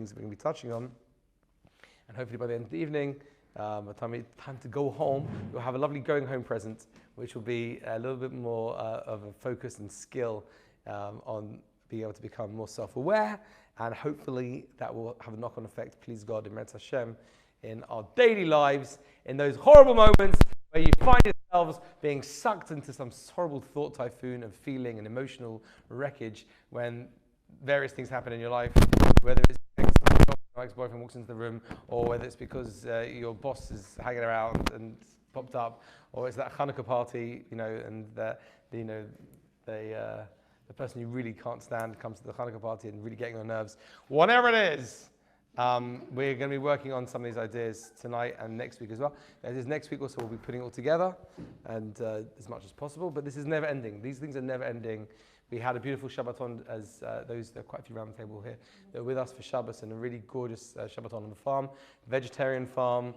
things that we're going to be touching on. And hopefully by the end of the evening, by the time to go home, you'll have a lovely going home present, which will be a little bit more of a focus and skill on being able to become more self-aware, and hopefully that will have a knock-on effect, please God, in Meretz Hashem, in our daily lives, in those horrible moments where you find yourselves being sucked into some horrible thought typhoon of feeling and emotional wreckage when various things happen in your life, whether it's ex-boyfriend walks into the room, or whether it's because your boss is hanging around and popped up, or it's that Hanukkah party, and the person you really can't stand comes to the Hanukkah party and really getting on your nerves. Whatever it is, we're going to be working on some of these ideas tonight and next week as well. Next week also we'll be putting it all together, and as much as possible. But this is never ending. These things are never ending. We had a beautiful Shabbaton, as there are quite a few around the table here. They're with us for Shabbos, and a really gorgeous Shabbaton on the farm, vegetarian farm.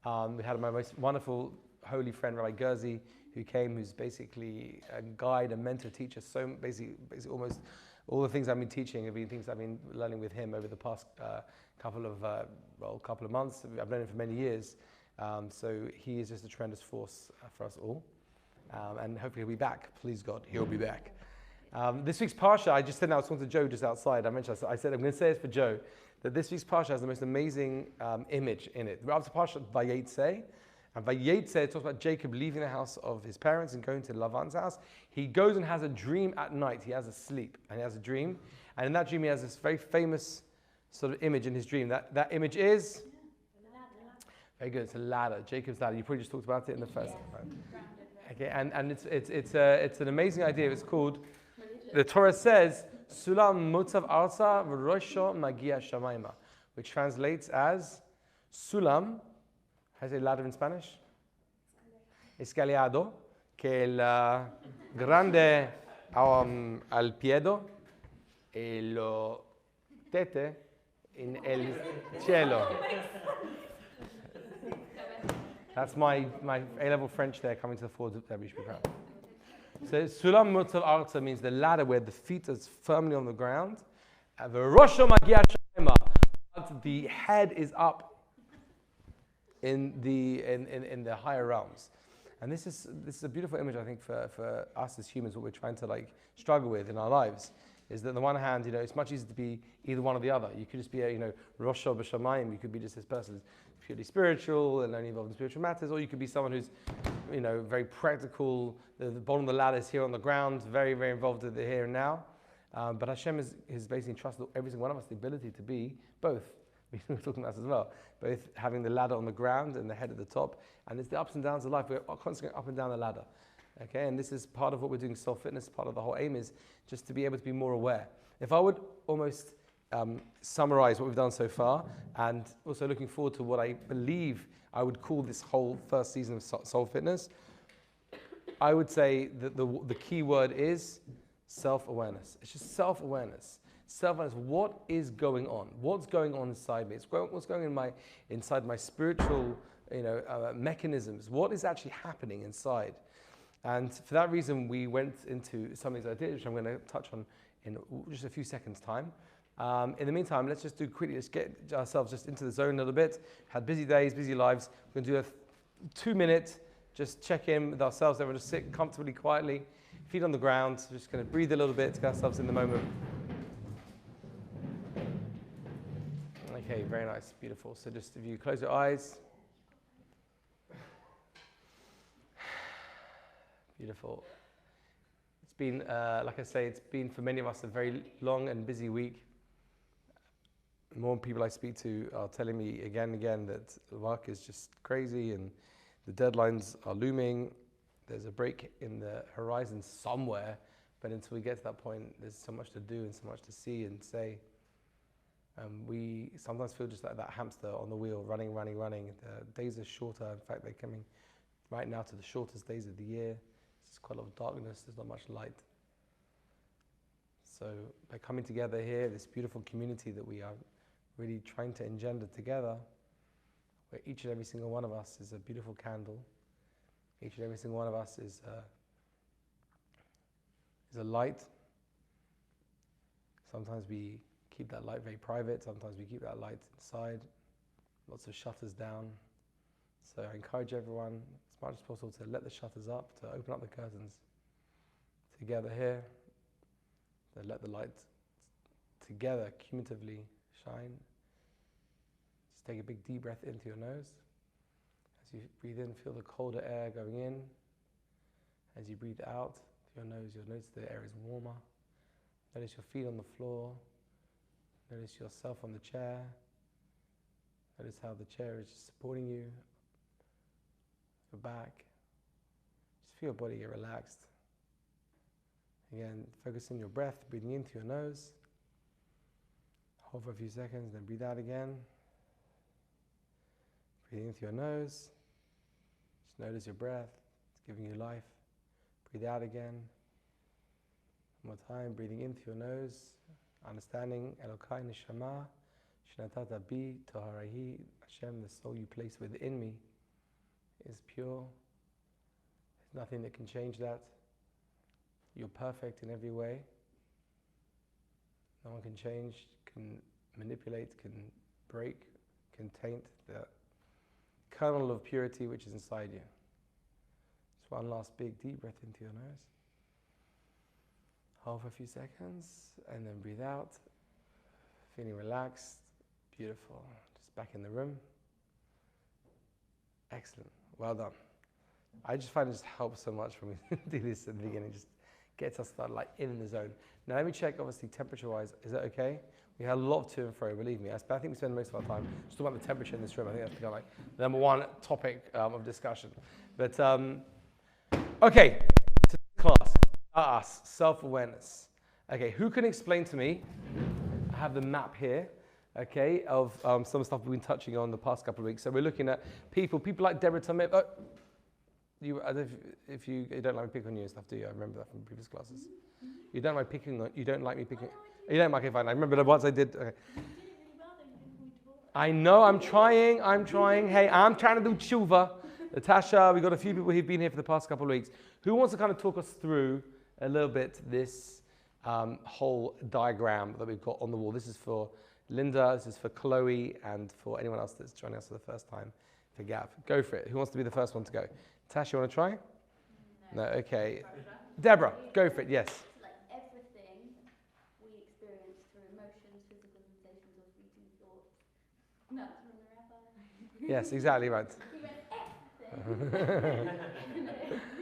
We had my most wonderful holy friend, Rabbi Gerzi, who came, who's basically a guide, a mentor, teacher. So basically almost all the things I've been teaching have been things I've been learning with him over the past couple of months. I've known him for many years. So he is just a tremendous force for us all. And hopefully he'll be back. Please God, he'll be back. This week's Parsha, I just said, I was talking to Joe just outside. I said, I'm going to say this for Joe, that this week's Parsha has the most amazing image in it. We're up to Parsha Vayetze, and Vayetze talks about Jacob leaving the house of his parents and going to Lavan's house. He goes and has a dream at night. He has a sleep, and he has a dream. And in that dream, he has this very famous sort of image in his dream. That image is? Very good, it's a ladder, Jacob's ladder. You probably just talked about it in the first. Right? Okay, and it's an amazing idea. It's called, the Torah says, Sulam Motzav Arza V'Rosho Magia Shamayma, which translates as Sulam. How do you say ladder in Spanish? Escaliado, que el grande al piedo y lo tete in el cielo. That's my A-level French there coming to the fore. We should be proud. So Sulam Motzav Arza means the ladder where the feet are firmly on the ground. V'Rosho Magia Shamayma, the head is up in the higher realms. And this is a beautiful image, I think, for us as humans. What we're trying to struggle with in our lives is that on the one hand, it's much easier to be either one or the other. You could just be a Rosho B'Shamayim. You could be just this person who's purely spiritual and only involved in spiritual matters, or you could be someone who's very practical. The bottom of the ladder is here on the ground, very, very involved in the here and now. But Hashem has basically entrusted every single one of us the ability to be both. We're talking about this as well. Both having the ladder on the ground and the head at the top. And it's the ups and downs of life. We're constantly up and down the ladder. Okay, and this is part of what we're doing, self-fitness. Part of the whole aim is just to be able to be more aware. If I would almost summarize what we've done so far, and also looking forward to what I believe I would call this whole first season of Soul Fitness, I would say that the key word is self-awareness. It's just self-awareness. Self-awareness. What is going on? What's going on inside me? What's going on inside my spiritual, mechanisms? What is actually happening inside? And for that reason, we went into some of these ideas, which I'm going to touch on in just a few seconds' time. In the meantime, let's just do quickly. Let's get ourselves just into the zone a little bit. Had busy days, busy lives. We're going to do a 2-minute just check in with ourselves. Everyone just sit comfortably, quietly, feet on the ground. Just going to breathe a little bit to get ourselves in the moment. Okay, very nice, beautiful. So just if you close your eyes. Beautiful. It's been, like I say, it's been for many of us a very long and busy week. More people I speak to are telling me again and again that the work is just crazy and the deadlines are looming. There's a break in the horizon somewhere, but until we get to that point, there's so much to do and so much to see and say. We sometimes feel just like that hamster on the wheel, running. The days are shorter. In fact, they're coming right now to the shortest days of the year. There's quite a lot of darkness. There's not much light. So by coming together here, this beautiful community that we are really trying to engender together, where each and every single one of us is a beautiful candle. Each and every single one of us is a light. Sometimes we keep that light very private. Sometimes we keep that light inside. Lots of shutters down. So I encourage everyone, as much as possible, to let the shutters up, to open up the curtains together here, to let the light together cumulatively shine. Just take a big deep breath into your nose. As you breathe in, feel the colder air going in. As you breathe out through your nose, you'll notice the air is warmer. Notice your feet on the floor. Notice yourself on the chair. Notice how the chair is just supporting you. Your back. Just feel your body get relaxed. Again, focus on your breath, breathing in through your nose. Hold for a few seconds, then breathe out again. Breathing in through your nose. Just notice your breath. It's giving you life. Breathe out again. One more time, breathing in through your nose. Understanding Elokai Neshama, Shinatata Bi Taharahi, Hashem, the soul you place within me is pure. There's nothing that can change that. You're perfect in every way. No one can change, can manipulate, can break, can taint the kernel of purity which is inside you. Just one last big deep breath into your nose. Hold for a few seconds and then breathe out. Feeling relaxed. Beautiful. Just back in the room. Excellent. Well done. I just find it just helps so much when we do this at the beginning. Just gets us started like in the zone. Now let me check, obviously, temperature-wise. Is that okay? We had a lot of to and fro, believe me. I think we spend most of our time just talking about the temperature in this room. I think that's kind of like the number one topic of discussion. But, okay, to the class. Us, self-awareness. Okay, who can explain to me, I have the map here, okay, of some stuff we've been touching on the past couple of weeks. So we're looking at people like Deborah Tomei. I don't know if you don't like me picking on you and stuff, do you? I remember that from previous classes. You don't like picking on, you don't like me picking, you don't like, okay, fine. I remember the once I did, okay. I know, I'm trying. Hey, I'm trying to do tshuva. Natasha, we've got a few people who've been here for the past couple of weeks. Who wants to kind of talk us through a little bit this whole diagram that we've got on the wall? This is for Linda, this is for Chloe, and for anyone else that's joining us for the first time, for Gav. Go for it. Who wants to be the first one to go? Tash, you want to try? No, okay. Deborah, go for it, yes. Like everything we experience through emotions, physical sensations, or fleeting thoughts. No, from the rapper. Yes, exactly right. He went everything.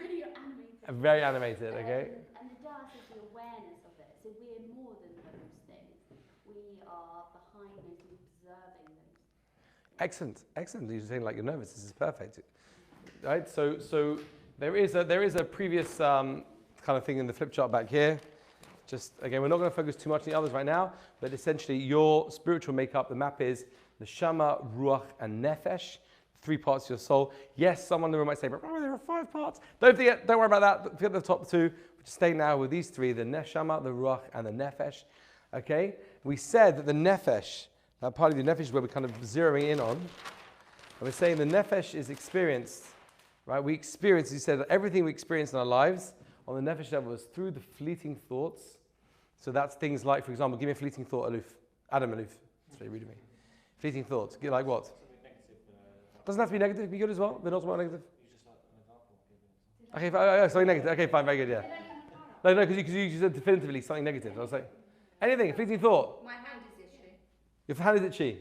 Really animated. Very animated, okay. And the dust is the awareness of it. So we're more than those things. We are behind those and observing those. Excellent, excellent. You're saying like you're nervous. This is perfect. Right, so there is a previous kind of thing in the flip chart back here. Just again, we're not going to focus too much on the others right now, but essentially your spiritual makeup, the map is the Shama, Ruach, and Nefesh, 3 parts of your soul. Yes, someone in the room might say, but there are 5 parts. Don't worry about that. Forget the top 2. We're just staying now with these 3, the Neshama, the Ruach, and the Nefesh. Okay? We said that the Nefesh, that part of the Nefesh is where we're kind of zeroing in on. And we're saying the Nefesh is experienced. Right, we experience, you said, everything we experience in our lives on the nefesh level is through the fleeting thoughts. So that's things like, for example, give me a fleeting thought, Adam Aloof. That's very rude of me. Fleeting thoughts, like what? Doesn't have to be negative, it can be good as well, but not so negative. Okay, something negative. Okay, fine, very good, yeah. No, because you said definitively something negative. I was like, anything, a fleeting thought. My hand is itchy. Your hand is itchy. Did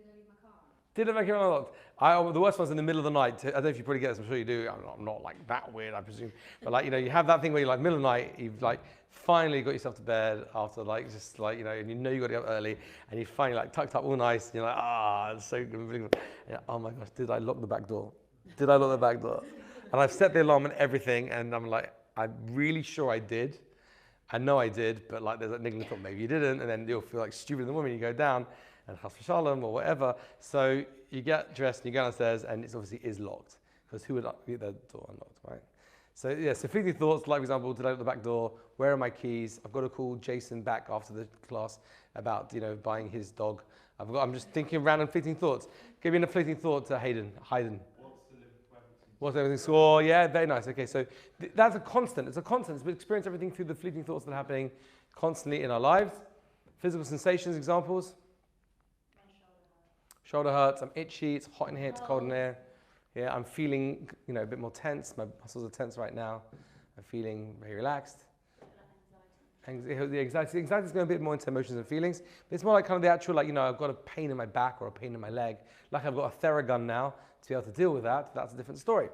I leave my car? Did it make it unlocked? The worst one's in the middle of the night. I don't know if you probably get this. I'm sure you do. I'm not like that weird, I presume. But like, you have that thing where you're like middle of the night. You've like finally got yourself to bed after like just like and you got to get up early, and you finally like tucked up all nice. And you're like, it's so good. Yeah, oh my gosh, did I lock the back door? Did I lock the back door? And I've set the alarm and everything, and I'm like, I'm really sure I did. I know I did, but like there's that niggling thought maybe you didn't, and then you'll feel like stupid in the morning. You go down and chas v'shalom or whatever. So you get dressed and you go downstairs, and it obviously is locked, because who would leave the door unlocked, right? So yeah, so fleeting thoughts, like for example, did I lock the back door? Where are my keys? I've got to call Jason back after the class about buying his dog. I'm just thinking random fleeting thoughts. Give me a fleeting thought to Hayden. What's everything? Oh yeah, very nice. Okay, so that's a constant. It's a constant. We experience everything through the fleeting thoughts that are happening constantly in our lives. Physical sensations, examples. Shoulder hurts, I'm itchy, it's hot in here, it's cold in here. Yeah, I'm feeling, a bit more tense. My muscles are tense right now. I'm feeling very relaxed. The anxiety is going a bit more into emotions and feelings. But it's more like kind of the actual, I've got a pain in my back or a pain in my leg. Like I've got a Theragun now to be able to deal with that. That's a different story.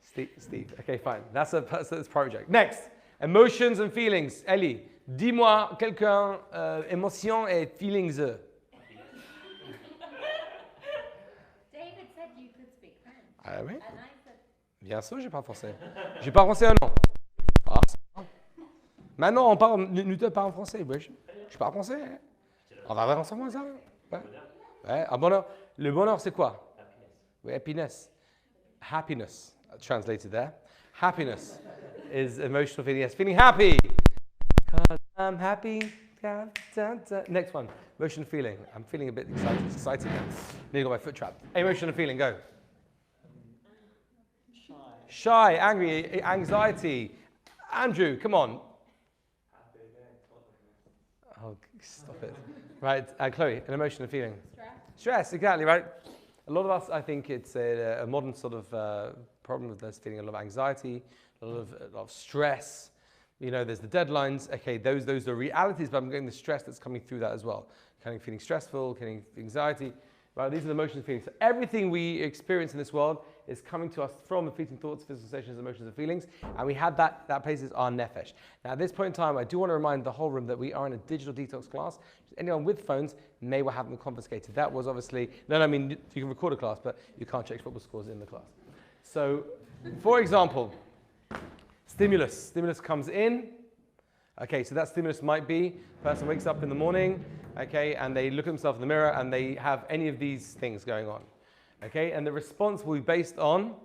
Steve. Okay, fine. That's project. Next, emotions and feelings. Ellie, dis-moi quelqu'un, émotions et feelings. David said you could speak French. Ah oui? And I said, Bien sûr, je parle français. Je parle français ou non? Ah, maintenant, on parle, nous deux parlons français. Oui, je parle français. Hein? On va voir ensemble ça. Ouais. Ouais. Ah, bonheur. Le bonheur, c'est quoi? Happiness. Oui, happiness. Happiness, translated there. Happiness is emotional feeling. Yes, feeling happy. Because I'm happy. Next one, emotional feeling. I'm feeling a bit excited now. Nearly got my foot trapped. Emotional feeling, go. Shy, angry, anxiety. Andrew, come on. Oh, stop it. Right, Chloe, an emotional feeling. Stress, exactly, right. A lot of us, I think it's a modern sort of problem with us feeling a lot of anxiety, a lot of stress. There's the deadlines. Okay, those are realities, but I'm getting the stress that's coming through that as well. Kind of feeling stressful, getting anxiety. Right, these are the emotions and feelings. So everything we experience in this world is coming to us from the fleeting thoughts, physical sensations, emotions, and feelings. And we had that place is our nefesh. Now, at this point in time, I do want to remind the whole room that we are in a digital detox class. Anyone with phones may well have them confiscated. That was obviously, I mean, you can record a class, but you can't check football scores in the class. So, for example, stimulus. Stimulus comes in. Okay, so that stimulus might be, person wakes up in the morning, okay, and they look at themselves in the mirror and they have any of these things going on. Okay, and the response will be based on,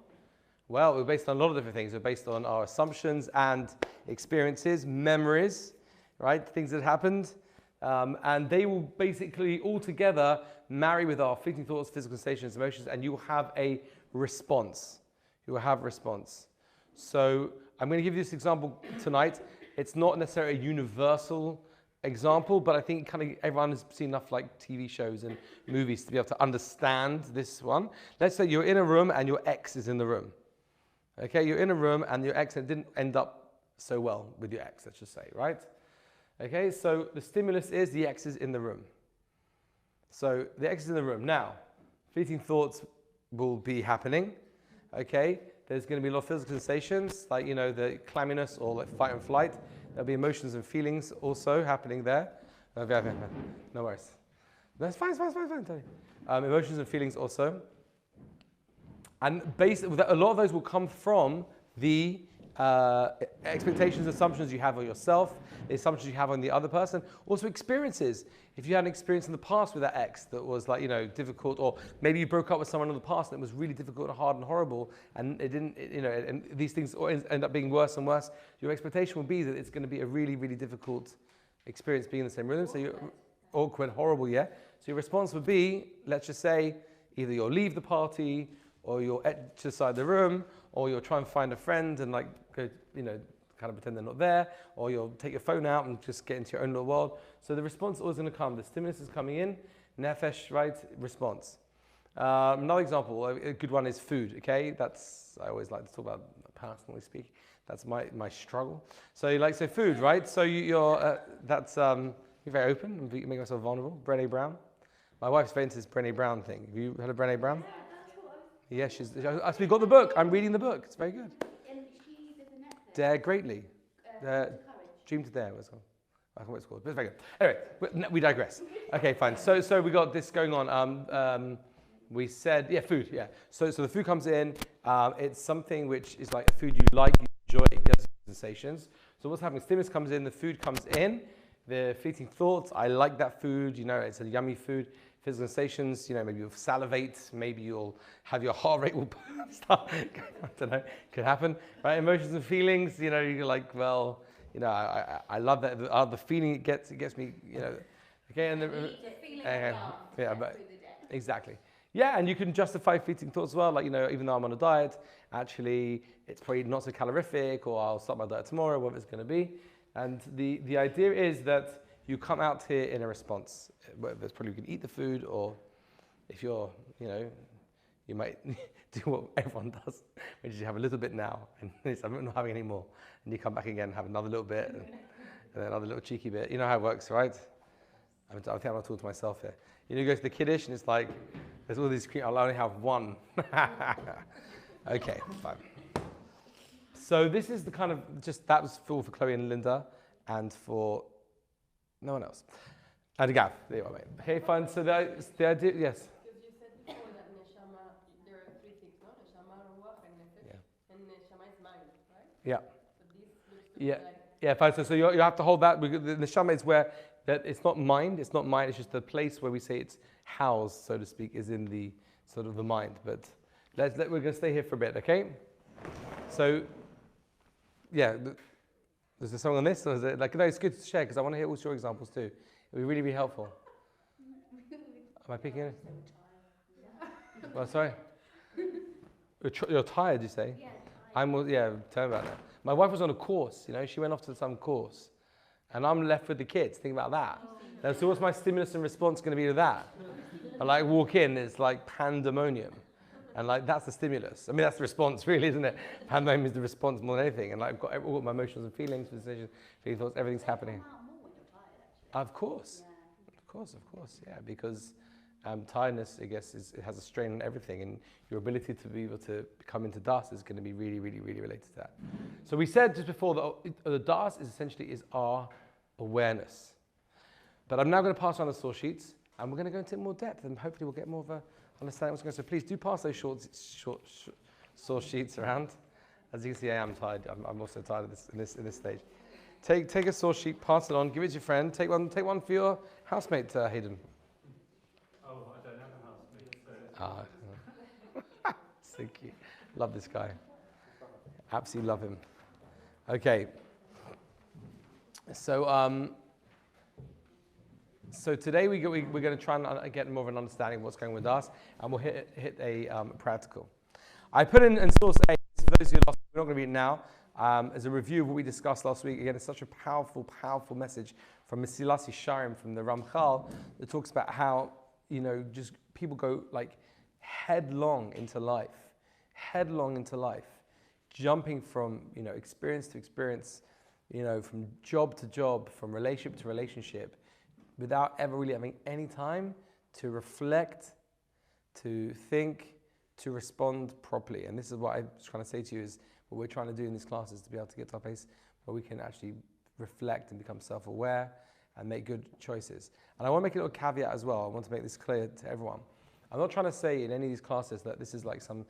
we're based on a lot of different things. We're based on our assumptions and experiences, memories, right, things that happened. And they will basically all together marry with our fleeting thoughts, physical sensations, emotions, and you will have a response. You will have a response. So I'm going to give you this example tonight. It's not necessarily a universal example, but I think kind of everyone has seen enough TV shows and movies to be able to understand this one. Let's say you're in a room and your ex is in the room. Okay, you're in a room and your ex didn't end up so well with your ex, let's just say, right? Okay, so the stimulus is the ex is in the room. So the ex is in the room. Now, fleeting thoughts will be happening. Okay, there's going to be a lot of physical sensations, like, the clamminess or like fight and flight. There'll be emotions and feelings also happening there. No worries. That's fine. Emotions and feelings also. And basically, a lot of those will come from the expectations, assumptions you have of yourself, the assumptions you have on the other person, also experiences. If you had an experience in the past with that ex that was difficult, or maybe you broke up with someone in the past and it was really difficult and hard and horrible, and it didn't, and these things end up being worse and worse, your expectation will be that it's going to be a really, really difficult experience being in the same room. So you're awkward, horrible, yeah? So your response would be, let's just say, either you'll leave the party, or you'll edge aside the room, or you'll try and find a friend and go, kind of pretend they're not there, or you'll take your phone out and just get into your own little world. So the response is always going to come. The stimulus is coming in, nefesh, right? Response. Another example, a good one is food, okay? I always like to talk about, personally speaking, that's my struggle. So food, right? So you're very open and make yourself vulnerable. Brené Brown. My wife's very into this Brené Brown thing. Have you heard of Brené Brown? Yeah, we got the book. I'm reading the book. It's very good. and she did the Netflix. Dare greatly. Dream to dare. I can't remember what it's called, but it's very good. Anyway, we digress. Okay, fine. So we got this going on. We said, food, yeah. So the food comes in. It's something which is like a food you like, you enjoy, it gives sensations. So what's happening? Stimulus comes in, the food comes in. The fleeting thoughts, I like that food, it's a yummy food. Physical sensations, maybe you'll salivate, maybe you'll have your heart rate will start. I don't know, could happen, right? Emotions and feelings, you're like, well, I love that. The feeling it gets me, okay, and exactly. Yeah, and you can justify fleeting thoughts as well, like, even though I'm on a diet, actually, it's probably not so calorific, or I'll start my diet tomorrow, whatever it's going to be. And the idea is that you come out here in a response. Whether it's probably you can eat the food, or if you're, you might do what everyone does, which is you have a little bit now, and I'm not having any more. And you come back again, have another little bit, and then another little cheeky bit. You know how it works, right? I think I'm talking to myself here. You go to the Kiddush, and it's like, there's all these cream, I'll only have one. Okay, fine. So this is the kind of, that was full for Chloe and Linda, and for no one else. And Gav, there you are, mate. Okay, fine, so the idea, yes? Because you said before that neshama, there are three things, no? Neshama, ruach, and nefesh. Yeah. And neshama is mind, right? Yeah. So this looks to be like... Yeah, fine, so you have to hold that, because the neshama is where, that it's not mind, it's just the place where we say it's housed, so to speak, is in the sort of the mind. But we're going to stay here for a bit, okay? So, yeah, is there something on this? Or is it no, it's good to share, because I want to hear all your examples too. It would be really, really helpful. Am I picking it? Well, sorry? You're tired, you say? Yeah, Tell me about that. My wife was on a course, she went off to some course. And I'm left with the kids. Think about that. Now, so what's my stimulus and response going to be to that? I walk in, it's like pandemonium. And that's the stimulus. I mean, that's the response really, isn't it? Pandemonium is the response more than anything. And I've got all my emotions and feelings, sensations, feelings, thoughts, everything's happening. Of course. Yeah. Of course, yeah. Because tiredness, I guess, it has a strain on everything. And your ability to be able to come into das is going to be really, really, really related to that. So we said just before that the das is essentially our awareness. But I'm now going to pass on the source sheets, and we're going to go into more depth, and hopefully we'll get more of a understanding what's going on. So please do pass those short source sheets around. As you can see, I am tired. I'm also tired of this in this stage. Take a source sheet, pass it on, give it to your friend. Take one for your housemate, Hayden. Oh, I don't have a housemate. So. So cute. Love this guy. Absolutely love him. Okay. So today we're going to try and get more of an understanding of what's going on with us, and we'll hit a practical. I put in source A, for those of you who lost, we're not going to read it now, as a review of what we discussed last week. Again, it's such a powerful, powerful message from Mesilas Yesharim, from the Ramchal, that talks about how, just people go headlong into life, jumping from, experience to experience, from job to job, from relationship to relationship, without ever really having any time to reflect, to think, to respond properly. And this is what I'm trying to say to you, is what we're trying to do in these classes, to be able to get to a place where we can actually reflect and become self-aware and make good choices. And I want to make a little caveat as well. I want to make this clear to everyone. I'm not trying to say in any of these classes that this is like some,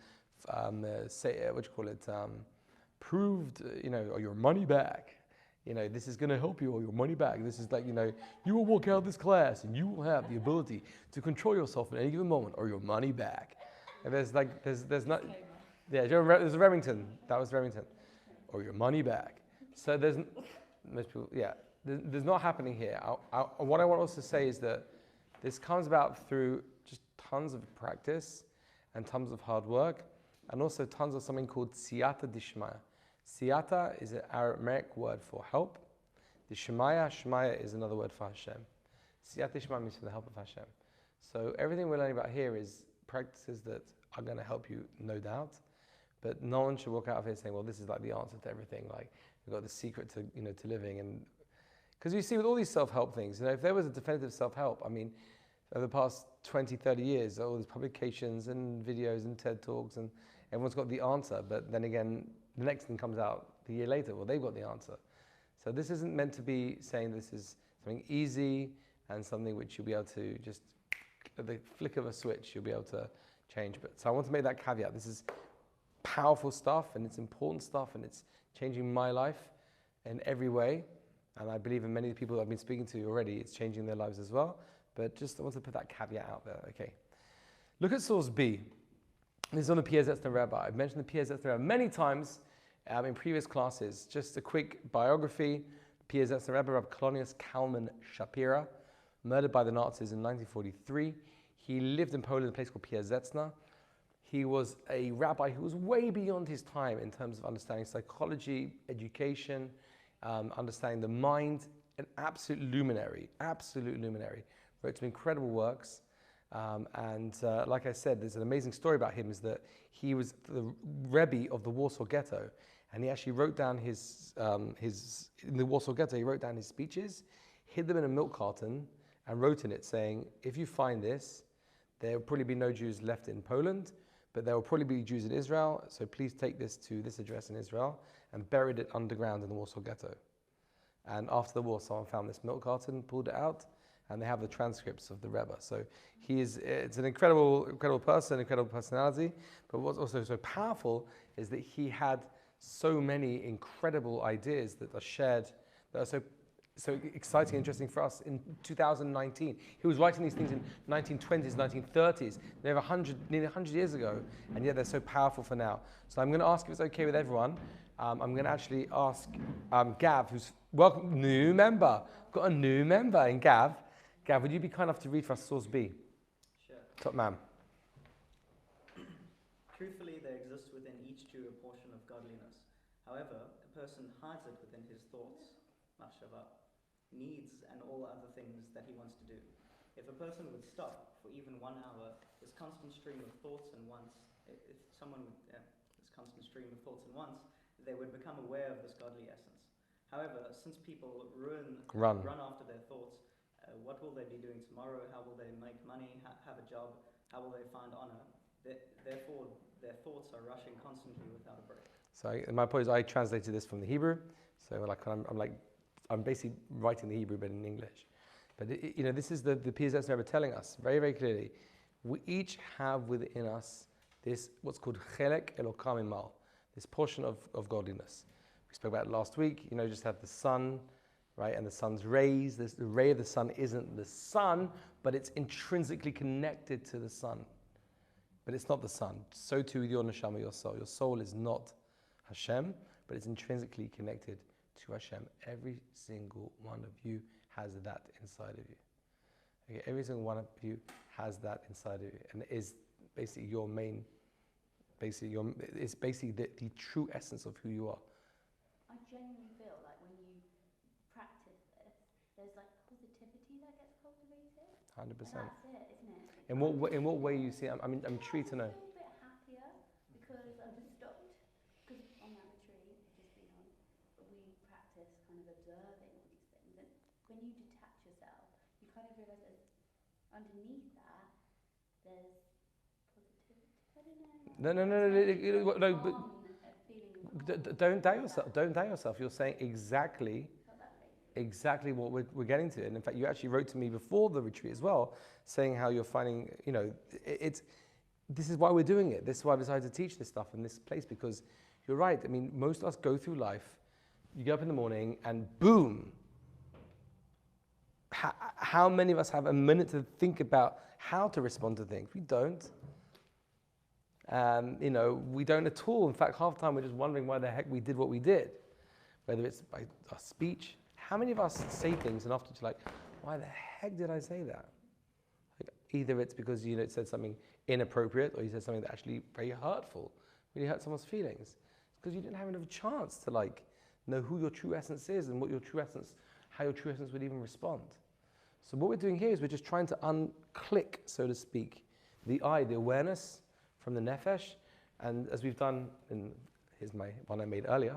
proved, or your money back. This is going to help you, or your money back. This is you will walk out of this class and you will have the ability to control yourself at any given moment, or your money back. And there's not, there's a Remington. That was Remington. Or your money back. So most people, there's not happening here. What I want also to say is that this comes about through just tons of practice and tons of hard work, and also tons of something called siyata dishmaya. Siyata is an Aramaic word for help. Shmaya is another word for Hashem. Siyata dishmaya means for the help of Hashem. So everything we're learning about here is practices that are going to help you, no doubt. But no one should walk out of here saying, well, this is the answer to everything. We've got the secret to, to living. And because you see with all these self-help things, if there was a definitive self-help, over the past 20, 30 years, all these publications and videos and TED Talks, and everyone's got the answer. But then again, the next thing comes out the year later, well, they've got the answer. So this isn't meant to be saying this is something easy and something which you'll be able to just, at the flick of a switch, you'll be able to change. So I want to make that caveat. This is powerful stuff, and it's important stuff, and it's changing my life in every way. And I believe in many of the people that I've been speaking to already, it's changing their lives as well. But just I want to put that caveat out there, okay? Look at source B. This is on the Piazetzner Rebbe. I've mentioned the Piazetzner Rebbe many times in previous classes. Just a quick biography. Piazetzner Rebbe, Rabbi Colonius Kalman Shapira, murdered by the Nazis in 1943. He lived in Poland in a place called Piazetzna. He was a rabbi who was way beyond his time in terms of understanding psychology, education, understanding the mind, an absolute luminary, wrote some incredible works. Like I said, there's an amazing story about him, is that he was the Rebbe of the Warsaw Ghetto, and he actually wrote down in the Warsaw Ghetto, he wrote down his speeches, hid them in a milk carton, and wrote in it saying, if you find this, there will probably be no Jews left in Poland, but there will probably be Jews in Israel, so please take this to this address in Israel, and buried it underground in the Warsaw Ghetto. And after the war, someone found this milk carton, pulled it out, and they have the transcripts of the Rebbe. So it's an incredible person, incredible personality, but what's also so powerful is that he had so many incredible ideas that are shared, that are so exciting and interesting for us in 2019. He was writing these things in 1920s, 1930s, nearly 100 years ago, and yet they're so powerful for now. So I'm going to ask if it's okay with everyone. I'm going to actually ask Gav, who's welcome, new member. Got a new member in Gav. Gav, would you be kind enough to read for us source B? Sure. Top man. Truthfully, there exists within each Jew a portion of godliness. However, a person hides it within his thoughts, machshava, needs, and all other things that he wants to do. If a person would stop for even 1 hour, this constant stream of thoughts and wants, if someone would, this constant stream of thoughts and wants, they would become aware of this godly essence. However, since people run after their thoughts, what will they be doing tomorrow? How will they make money, have a job? How will they find honor? Therefore, their thoughts are rushing constantly without a break. So my point is, I translated this from the Hebrew. So I'm basically writing the Hebrew, but in English. But this is the Piazetz Rebbe telling us very, very clearly. We each have within us this what's called chelek elokam imal, this portion of godliness. We spoke about it last week. Just have the sun, right? And the sun's rays. The ray of the sun isn't the sun, but it's intrinsically connected to the sun. But it's not the sun. So too with your neshama, your soul. Your soul is not Hashem, but it's intrinsically connected to Hashem. Every single one of you has that inside of you. Okay, every single one of you has that inside of you, and it is basically your main. It's basically the true essence of who you are. I genuinely feel like when you practice this, there's like positivity that gets cultivated. 100%. And that's it, isn't it? In what way you see it? I'm intrigued to know. I'm a little bit happier because I've just stopped. Because on that retreat I've just been on, we practice kind of observing all these things. And when you detach yourself, you kind of realise that underneath that, there's positivity. I don't know. No. But don't doubt yourself. Don't doubt yourself. You're saying exactly what we're getting to. And in fact, you actually wrote to me before the retreat as well, saying how you're finding, this is why we're doing it. This is why I decided to teach this stuff in this place, because you're right. I mean, most of us go through life, you get up in the morning and boom. How many of us have a minute to think about how to respond to things? We don't. We don't at all. In fact, half the time we're just wondering why the heck we did what we did. Whether it's by our speech. How many of us say things and after it's like, why the heck did I say that? Like, either it's because it said something inappropriate, or you said something that actually very hurtful, really hurt someone's feelings. It's because you didn't have enough chance to know who your true essence is and how your true essence would even respond. So what we're doing here is we're just trying to unclick, so to speak, the awareness from the nefesh, and as we've done here's my one I made earlier.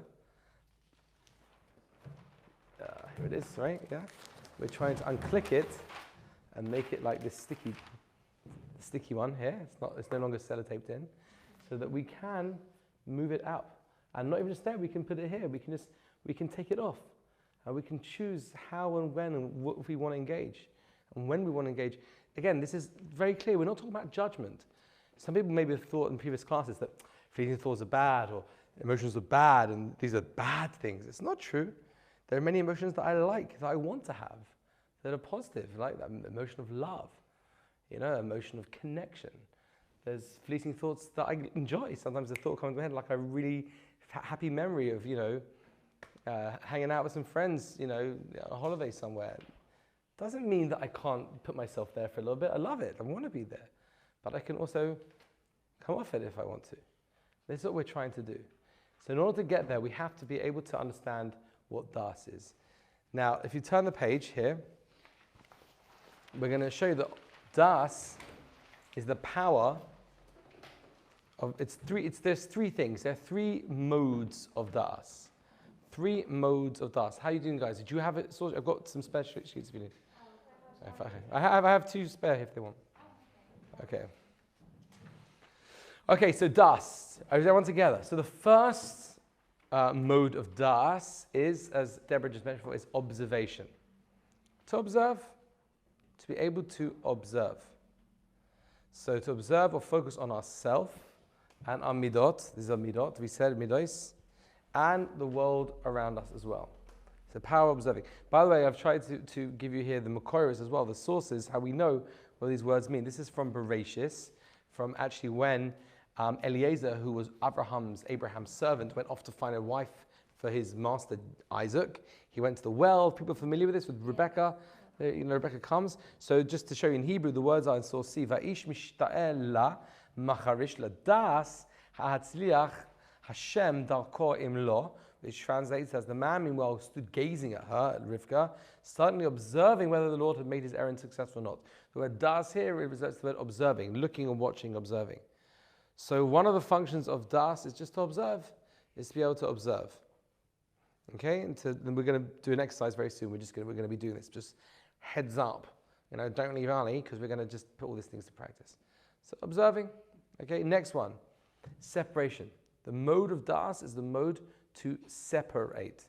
Here it is, right? Yeah. We're trying to unclick it and make it like this sticky one here. It's no longer sellotaped in, so that we can move it out. And not even just there, we can put it here. We can take it off, and we can choose how and when and what we want to engage, and when we want to engage. Again, this is very clear. We're not talking about judgment. Some people maybe have thought in previous classes that feelings and thoughts are bad, or emotions are bad, and these are bad things. It's not true. There are many emotions that I like, that I want to have, that are positive, like that emotion of love, emotion of connection. There's fleeting thoughts that I enjoy. Sometimes the thought comes to my head like a really happy memory of, hanging out with some friends, on a holiday somewhere. Doesn't mean that I can't put myself there for a little bit. I love it. I want to be there. But I can also come off it if I want to. This is what we're trying to do. So in order to get there, we have to be able to understand what das is. Now, if you turn the page here, we're going to show you that das is the power of, there's three things. There are three modes of das. Three modes of das. How are you doing, guys? Did you have it sorted? I've got some spare sheets if you need. I have two spare if they want. Okay. Okay, so das. Is everyone together? So the first mode of das is, as Deborah just mentioned before, is observation. To observe, to be able to observe. So to observe or focus on ourself and our midot. These are midot. We said midos. And the world around us as well. It's the power of observing. By the way, I've tried to give you here the makoros as well, the sources, how we know what these words mean. This is from Bereshis, from actually when Eliezer, who was Abraham's servant, went off to find a wife for his master Isaac. He went to the well. People are familiar with this, with Rebecca. Rebecca comes. So just to show you in Hebrew, the words are in source C. Va'ish mishta'el la macharish la das ha'atzliach Hashem darko imlo, which translates as the man meanwhile stood gazing at her, at Rivka, suddenly observing whether the Lord had made his errand successful or not. The word das here, it results the word observing, looking and watching, observing. So one of the functions of das is just to observe, is to be able to observe. Okay, and then we're going to do an exercise very soon. We're going to be doing this. Just heads up, don't leave early because we're going to just put all these things to practice. So observing. Okay, next one, separation. The mode of das is the mode to separate,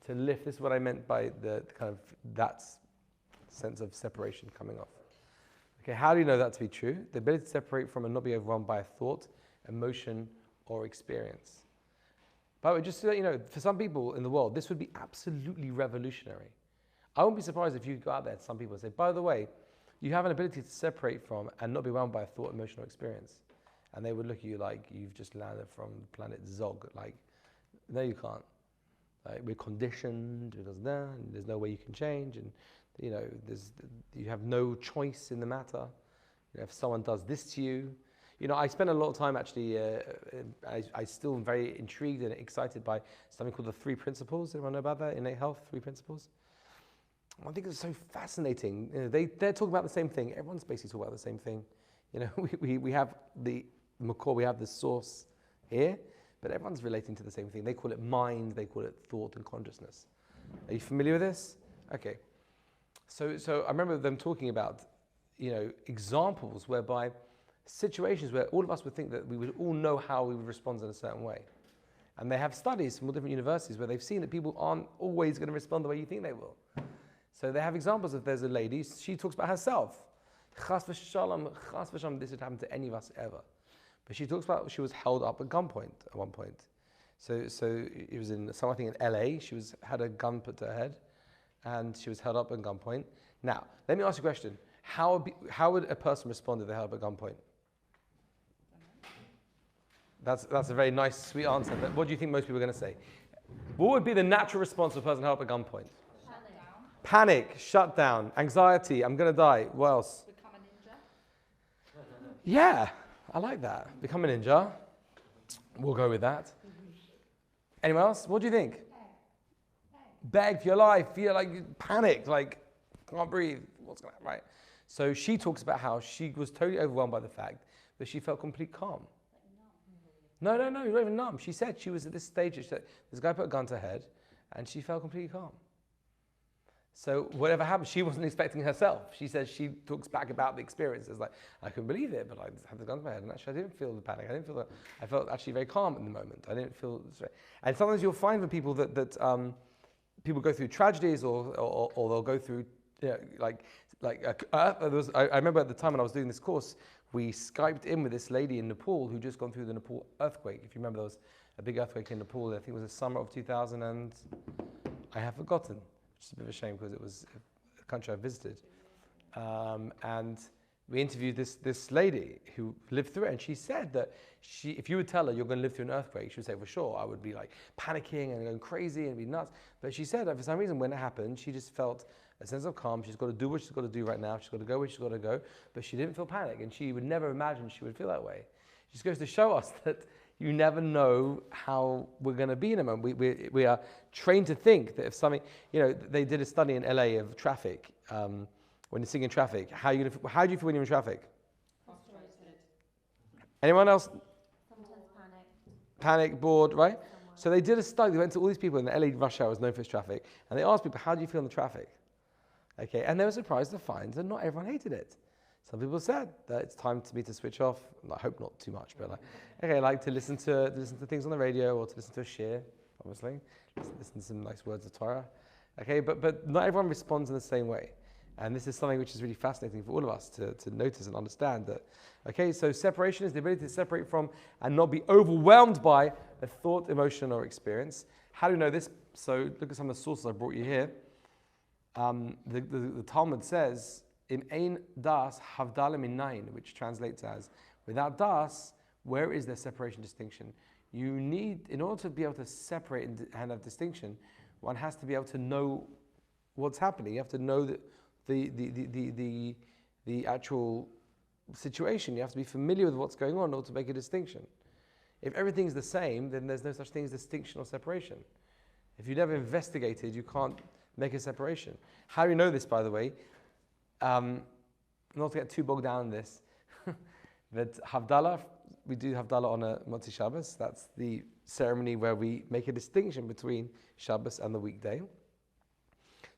to lift. This is what I meant by the kind of that sense of separation coming off. Okay, how do you know that to be true? The ability to separate from and not be overwhelmed by a thought, emotion, or experience. By the way, just so that you know, for some people in the world, this would be absolutely revolutionary. I won't be surprised if you go out there to some people and say, by the way, you have an ability to separate from and not be overwhelmed by a thought, emotion, or experience. And they would look at you like you've just landed from planet Zog. Like, no, you can't. Like, we're conditioned. There's no way you can change, and you have no choice in the matter. If someone does this to you, I spend a lot of time actually. I still am very intrigued and excited by something called the 3 principles. Anyone know about that? Innate health, 3 principles. I think it's so fascinating. They're talking about the same thing. Everyone's basically talking about the same thing. We have the Makor, we have the source here, but everyone's relating to the same thing. They call it mind, they call it thought and consciousness. Are you familiar with this? Okay. So I remember them talking about, examples whereby situations where all of us would think that we would all know how we would respond in a certain way. And they have studies from all different universities where they've seen that people aren't always going to respond the way you think they will. So they have examples of there's a lady, she talks about herself. Chas v'shalom, this would happen to any of us ever. But she talks about she was held up at gunpoint at one point. So it was in something in LA. She had a gun put to her head, and she was held up at gunpoint. Now, let me ask you a question: How would a person respond if they're held up at gunpoint? That's a very nice, sweet answer. But what do you think most people are going to say? What would be the natural response of a person held up at gunpoint? Panic, shut down, anxiety. I'm going to die. What else? Become a ninja. Yeah. I like that. Become a ninja. We'll go with that. Anyone else? What do you think? Beg for your life. Feel like you panicked, like can't breathe. What's going to happen? Right. So she talks about how she was totally overwhelmed by the fact that she felt complete calm. No, you're not even numb. She said she was at this stage. She said, this guy put a gun to her head, and she felt completely calm. So whatever happened, she wasn't expecting herself. She says she talks back about the experience. It's like, I couldn't believe it, but I had the gun to my head, and actually I didn't feel the panic. I felt actually very calm in the moment. I didn't feel. And sometimes you'll find with people that people go through tragedies or they'll go through I remember at the time when I was doing this course, we Skyped in with this lady in Nepal who just gone through the Nepal earthquake. If you remember, there was a big earthquake in Nepal. I think it was the summer of 2000, and I have forgotten. Which is a bit of a shame because it was a country I visited. And we interviewed this lady who lived through it, and she said that if you would tell her you're going to live through an earthquake, she would say, for sure, I would be like panicking and going crazy and be nuts. But she said that for some reason when it happened, she just felt a sense of calm. She's got to do what she's got to do right now. She's got to go where she's got to go. But she didn't feel panic, and she would never imagine she would feel that way. It just goes to show us that, you never know how we're going to be in a moment. We are trained to think that if something, they did a study in LA of traffic. When you're sitting in traffic, how do you feel when you're in traffic? Frustrated. Anyone else? Sometimes Panic, bored, right? somewhere. So they did a study. They went to all these people in the LA rush hour, was known for its traffic, and they asked people, how do you feel in the traffic? Okay, and they were surprised to find that not everyone hated it. Some people said that it's time for me to switch off. I hope not too much, but like to listen to things on the radio or to listen to a shir, obviously. Listen to some nice words of Torah. Okay, but not everyone responds in the same way. And this is something which is really fascinating for all of us to notice and understand that. Okay, so separation is the ability to separate from and not be overwhelmed by a thought, emotion, or experience. How do we know this? So look at some of the sources I brought you here. The Talmud says, Im ein das havdalah minayin, which translates as, without das, where is there separation, distinction? You need, in order to be able to separate and have distinction, one has to be able to know what's happening. You have to know the actual situation. You have to be familiar with what's going on in order to make a distinction. If everything's the same, then there's no such thing as distinction or separation. If you never investigated, you can't make a separation. How do we know this, by the way? Not to get too bogged down in this, but Havdalah, we do Havdalah on a Motzi Shabbos. That's the ceremony where we make a distinction between Shabbos and the weekday.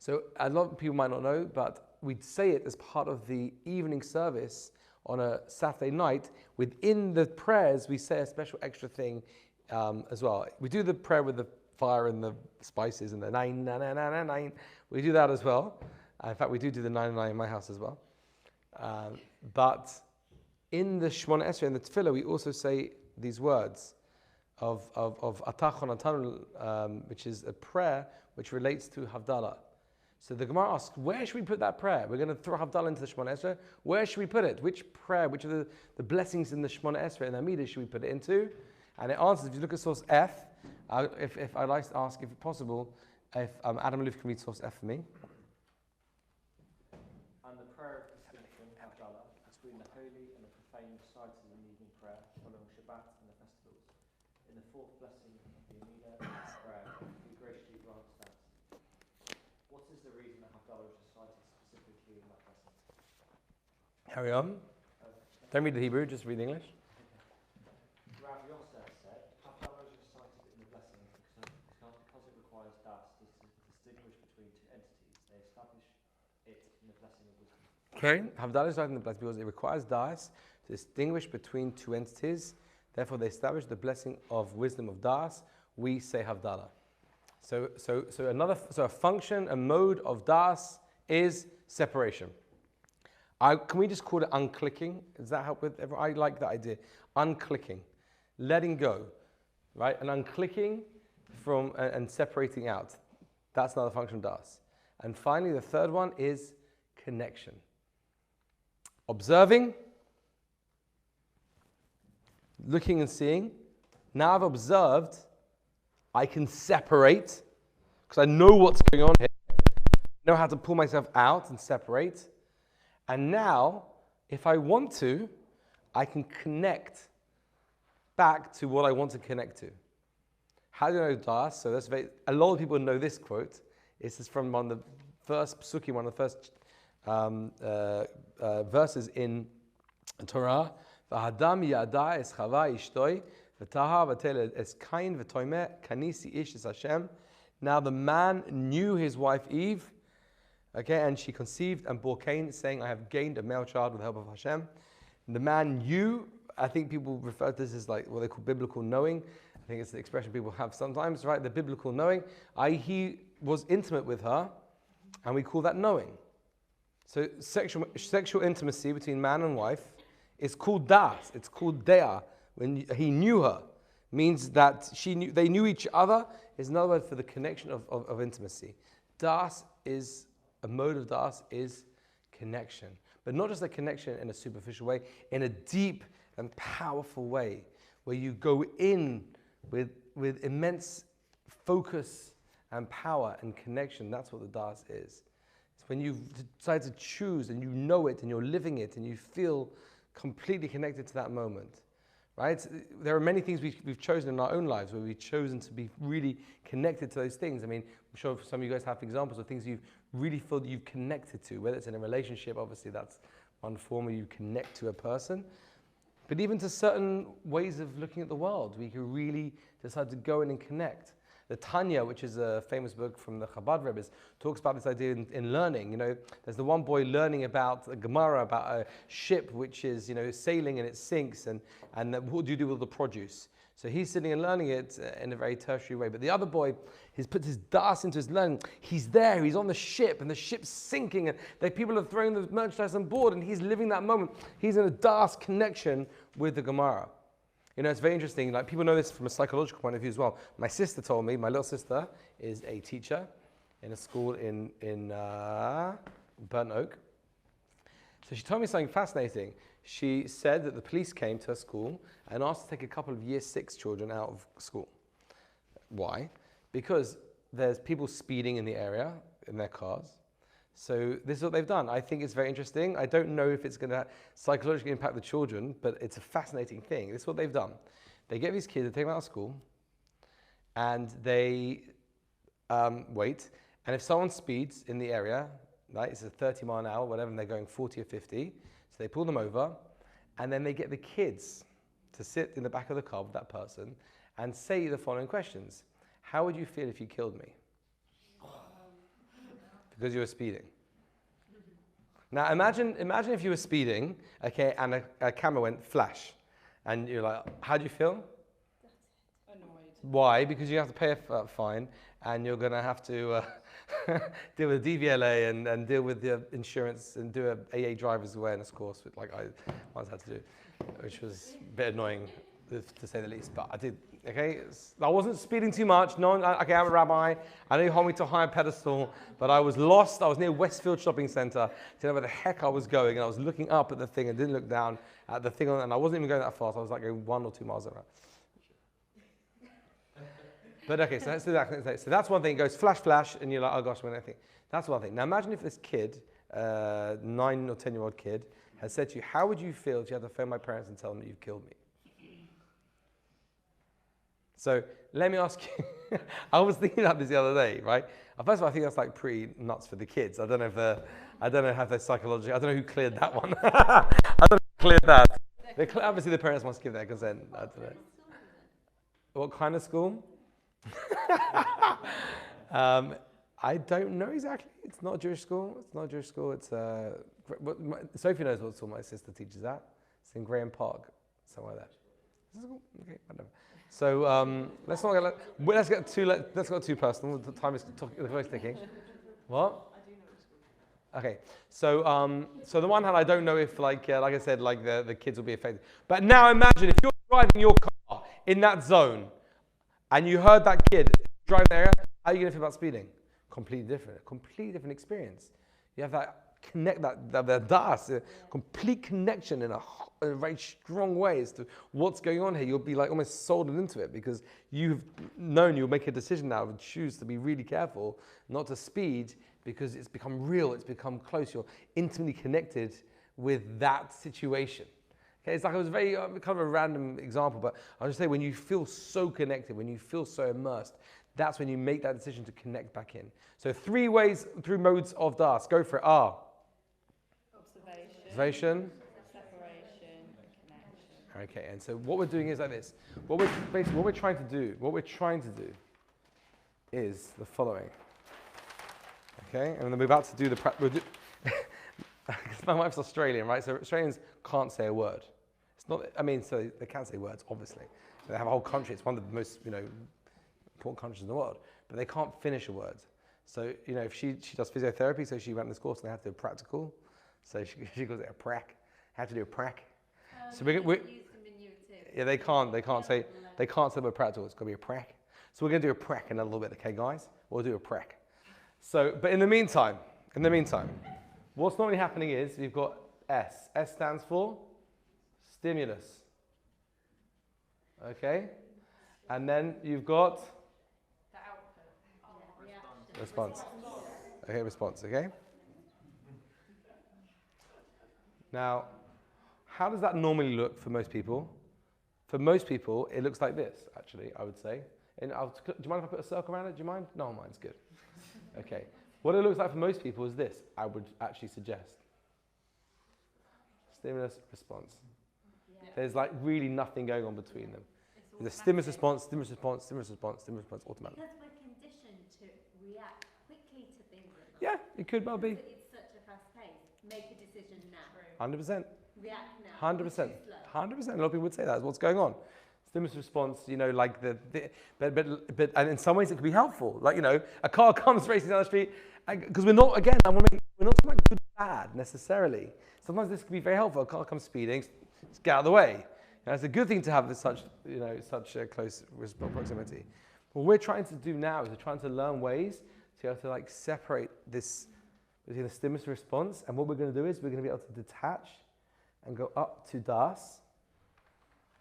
So a lot of people might not know, but we say it as part of the evening service on a Saturday night. Within the prayers, we say a special extra thing as well. We do the prayer with the fire and the spices and the 9. We do that as well. In fact, we do the 9 in my house as well. But in the Shemona Esrei, in the Tefillah, we also say these words of Atachon Atanul, which is a prayer which relates to Havdalah. So the Gemara asks, where should we put that prayer? We're going to throw Havdalah into the Shemona Esrei. Where should we put it? Which prayer, which of the blessings in the Shemona Esrei and the Amidah should we put it into? And it answers, if you look at source F, if I'd like to ask, if possible, if Adam Luf can read source F for me. And the prayer of distinction, Havdalah, between the holy and the profane recited in the evening prayer, following Shabbat and the festivals. In the fourth blessing of the Amidah prayer, we graciously grant that. What is the reason that Havdalah is recited specifically in that blessing? Carry on. Don't read the Hebrew, just read English. Rav Yosef said, Havdalah is recited in the blessing because it requires das to distinguish between two entities. They establish it in the blessing of wisdom. Okay, Havdalah is recited in the blessing because it requires das to distinguish between two entities. Therefore, they establish the blessing of wisdom of das. We say Havdalah. So a function, a mode of das is separation. Can we just call it unclicking? Does that help with everyone? I like that idea. Unclicking, letting go, right? And unclicking from and separating out. That's another function of das. And finally, the third one is connection. Observing, looking and seeing. Now I've observed, I can separate because I know what's going on here. I know how to pull myself out and separate. And now, if I want to, I can connect back to what I want to connect to. How do you know das? So a lot of people know this quote. This is from one of the first psukim, one of the first verses in Torah. V'hadam yada es chava ishtoi v'taha v'tel es kain v'toimeh kanisi ish es Hashem. Now the man knew his wife Eve, okay, and she conceived and bore Cain, saying, I have gained a male child with the help of Hashem. And the man knew, I think people refer to this as like what they call biblical knowing. I think it's the expression people have sometimes, right? The biblical knowing. He was intimate with her, and we call that knowing. So sexual intimacy between man and wife is called das. It's called dea. When he knew her, means that they knew each other. Is another word for the connection of intimacy. Das is a mode of das is connection, but not just a connection in a superficial way, in a deep and powerful way, where you go in with immense focus and power and connection. That's what the das is. It's when you decide to choose and you know it and you're living it and you feel completely connected to that moment. right? There are many things we've chosen in our own lives where we've chosen to be really connected to those things. I mean, I'm sure some of you guys have examples of things you've really feel that you've connected to, whether it's in a relationship, obviously that's one form where you connect to a person, but even to certain ways of looking at the world, we can really decide to go in and connect. The Tanya, which is a famous book from the Chabad Rebbe's, talks about this idea in learning. You know, there's the one boy learning about a Gemara, about a ship which is, you know, sailing and it sinks, and what do you do with the produce? So he's sitting and learning it in a very tertiary way. But the other boy, he's put his das into his learning. He's there, he's on the ship, and the ship's sinking, and people are throwing the merchandise on board, and he's living that moment. He's in a das connection with the Gemara. You know, it's very interesting. Like, people know this from a psychological point of view as well. My sister told me, my little sister is a teacher in a school in Burnt Oak. So she told me something fascinating. She said that the police came to her school and asked to take a couple of year 6 children out of school. Why? Because there's people speeding in the area in their cars. So this is what they've done. I think it's very interesting. I don't know if it's going to psychologically impact the children, but it's a fascinating thing. This is what they've done. They get these kids, they take them out of school, and they wait. And if someone speeds in the area, right, it's a 30 mile an hour, whatever, and they're going 40 or 50, so they pull them over, and then they get the kids to sit in the back of the car with that person and say the following questions. How would you feel if you killed me? Because you were speeding. Now imagine if you were speeding, okay, and a camera went flash, and you're like, how do you feel? Annoyed. Why? Because you have to pay a fine, and you're going to have to deal with DVLA and deal with the insurance and do a AA driver's awareness course, which like I once had to do, which was a bit annoying to say the least, but I did. Okay, I wasn't speeding too much. No, okay, I'm a rabbi. I know you hold me to a higher pedestal, but I was lost. I was near Westfield Shopping Centre. Didn't know where the heck I was going, and I was looking up at the thing and didn't look down at the thing, and I wasn't even going that fast. I was like going 1 or 2 miles an hour. But okay, so let's do that. So that's one thing. It goes flash, flash, and you're like, oh gosh, I'm going to think. That's one thing. Now imagine if this kid, 9 or 10-year-old kid, has said to you, how would you feel if you had to phone my parents and tell them that you've killed me? So let me ask you, I was thinking about this the other day, right? First of all, I think that's like pretty nuts for the kids. I don't know how they're psychological. I don't know who cleared that one. I don't know who cleared that. Obviously, the parents must give their consent. I don't know. What kind of school? I don't know exactly. It's not a Jewish school. It's not a Jewish school. It's Sophie knows what school my sister teaches at. It's in Graham Park, somewhere there. Is this cool? Okay, whatever. So let's get too personal. The time is ticking. What? Okay. So the one hand, I don't know if like I said, like the kids will be affected. But now imagine if you're driving your car in that zone, and you heard that kid driving the area. How are you going to feel about speeding? Completely different experience. You have that das, a complete connection in a very strong way as to what's going on here. You'll be like almost soldered into it because you've known you'll make a decision now and choose to be really careful not to speed because it's become real, it's become close. You're intimately connected with that situation. Okay, it's like it was very kind of a random example, but I'll just say when you feel so connected, when you feel so immersed, that's when you make that decision to connect back in. So 3 modes of das. Go for it. Observation. Separation. Connection. Okay, and so what we're doing is like this. What we're trying to do is the following. Okay, and then we're about to do the practice. My wife's Australian, right? So Australians can't say a word. It's not. I mean, so they can say words, obviously. They have a whole country. It's one of the most, important countries in the world. But they can't finish a word. So, if she does physiotherapy, so she went this course and they have to do a practical. So she calls it a prac. Have to do a prac. So we yeah, they can't say the word practical. It's got to be a prac. So we're going to do a prac in a little bit, okay, guys? We'll do a prac. So, but in the meantime, what's normally happening is you've got S. S stands for stimulus. Okay? And then you've got The output. response. Okay, response, okay? Now, how does that normally look for most people? For most people, it looks like this, actually, I would say. And do you mind if I put a circle around it? Do you mind? No, mine's good. Okay. What it looks like for most people is this, I would actually suggest. Stimulus, response. Yeah. There's like really nothing going on between them. It's There's a stimulus automatic. response, stimulus response, stimulus response, stimulus response, automatic. Because we're conditioned to react quickly to things at the Yeah, it could well be. Because it's such a fast pace. Make a decision now. 100%. React now. 100%. Or too slow. 100%. A lot of people would say that. What's going on? Stimulus response, you know, like but and in some ways it could be helpful. Like, you know, a car comes racing down the street, because we're not, again, we're not talking about good or bad necessarily. Sometimes this can be very helpful. A car comes speeding, just get out of the way. And it's a good thing to have such a close proximity. What we're trying to do now is we're trying to learn ways to be able to like separate this between the stimulus response, and what we're going to do is we're going to be able to detach and go up to das.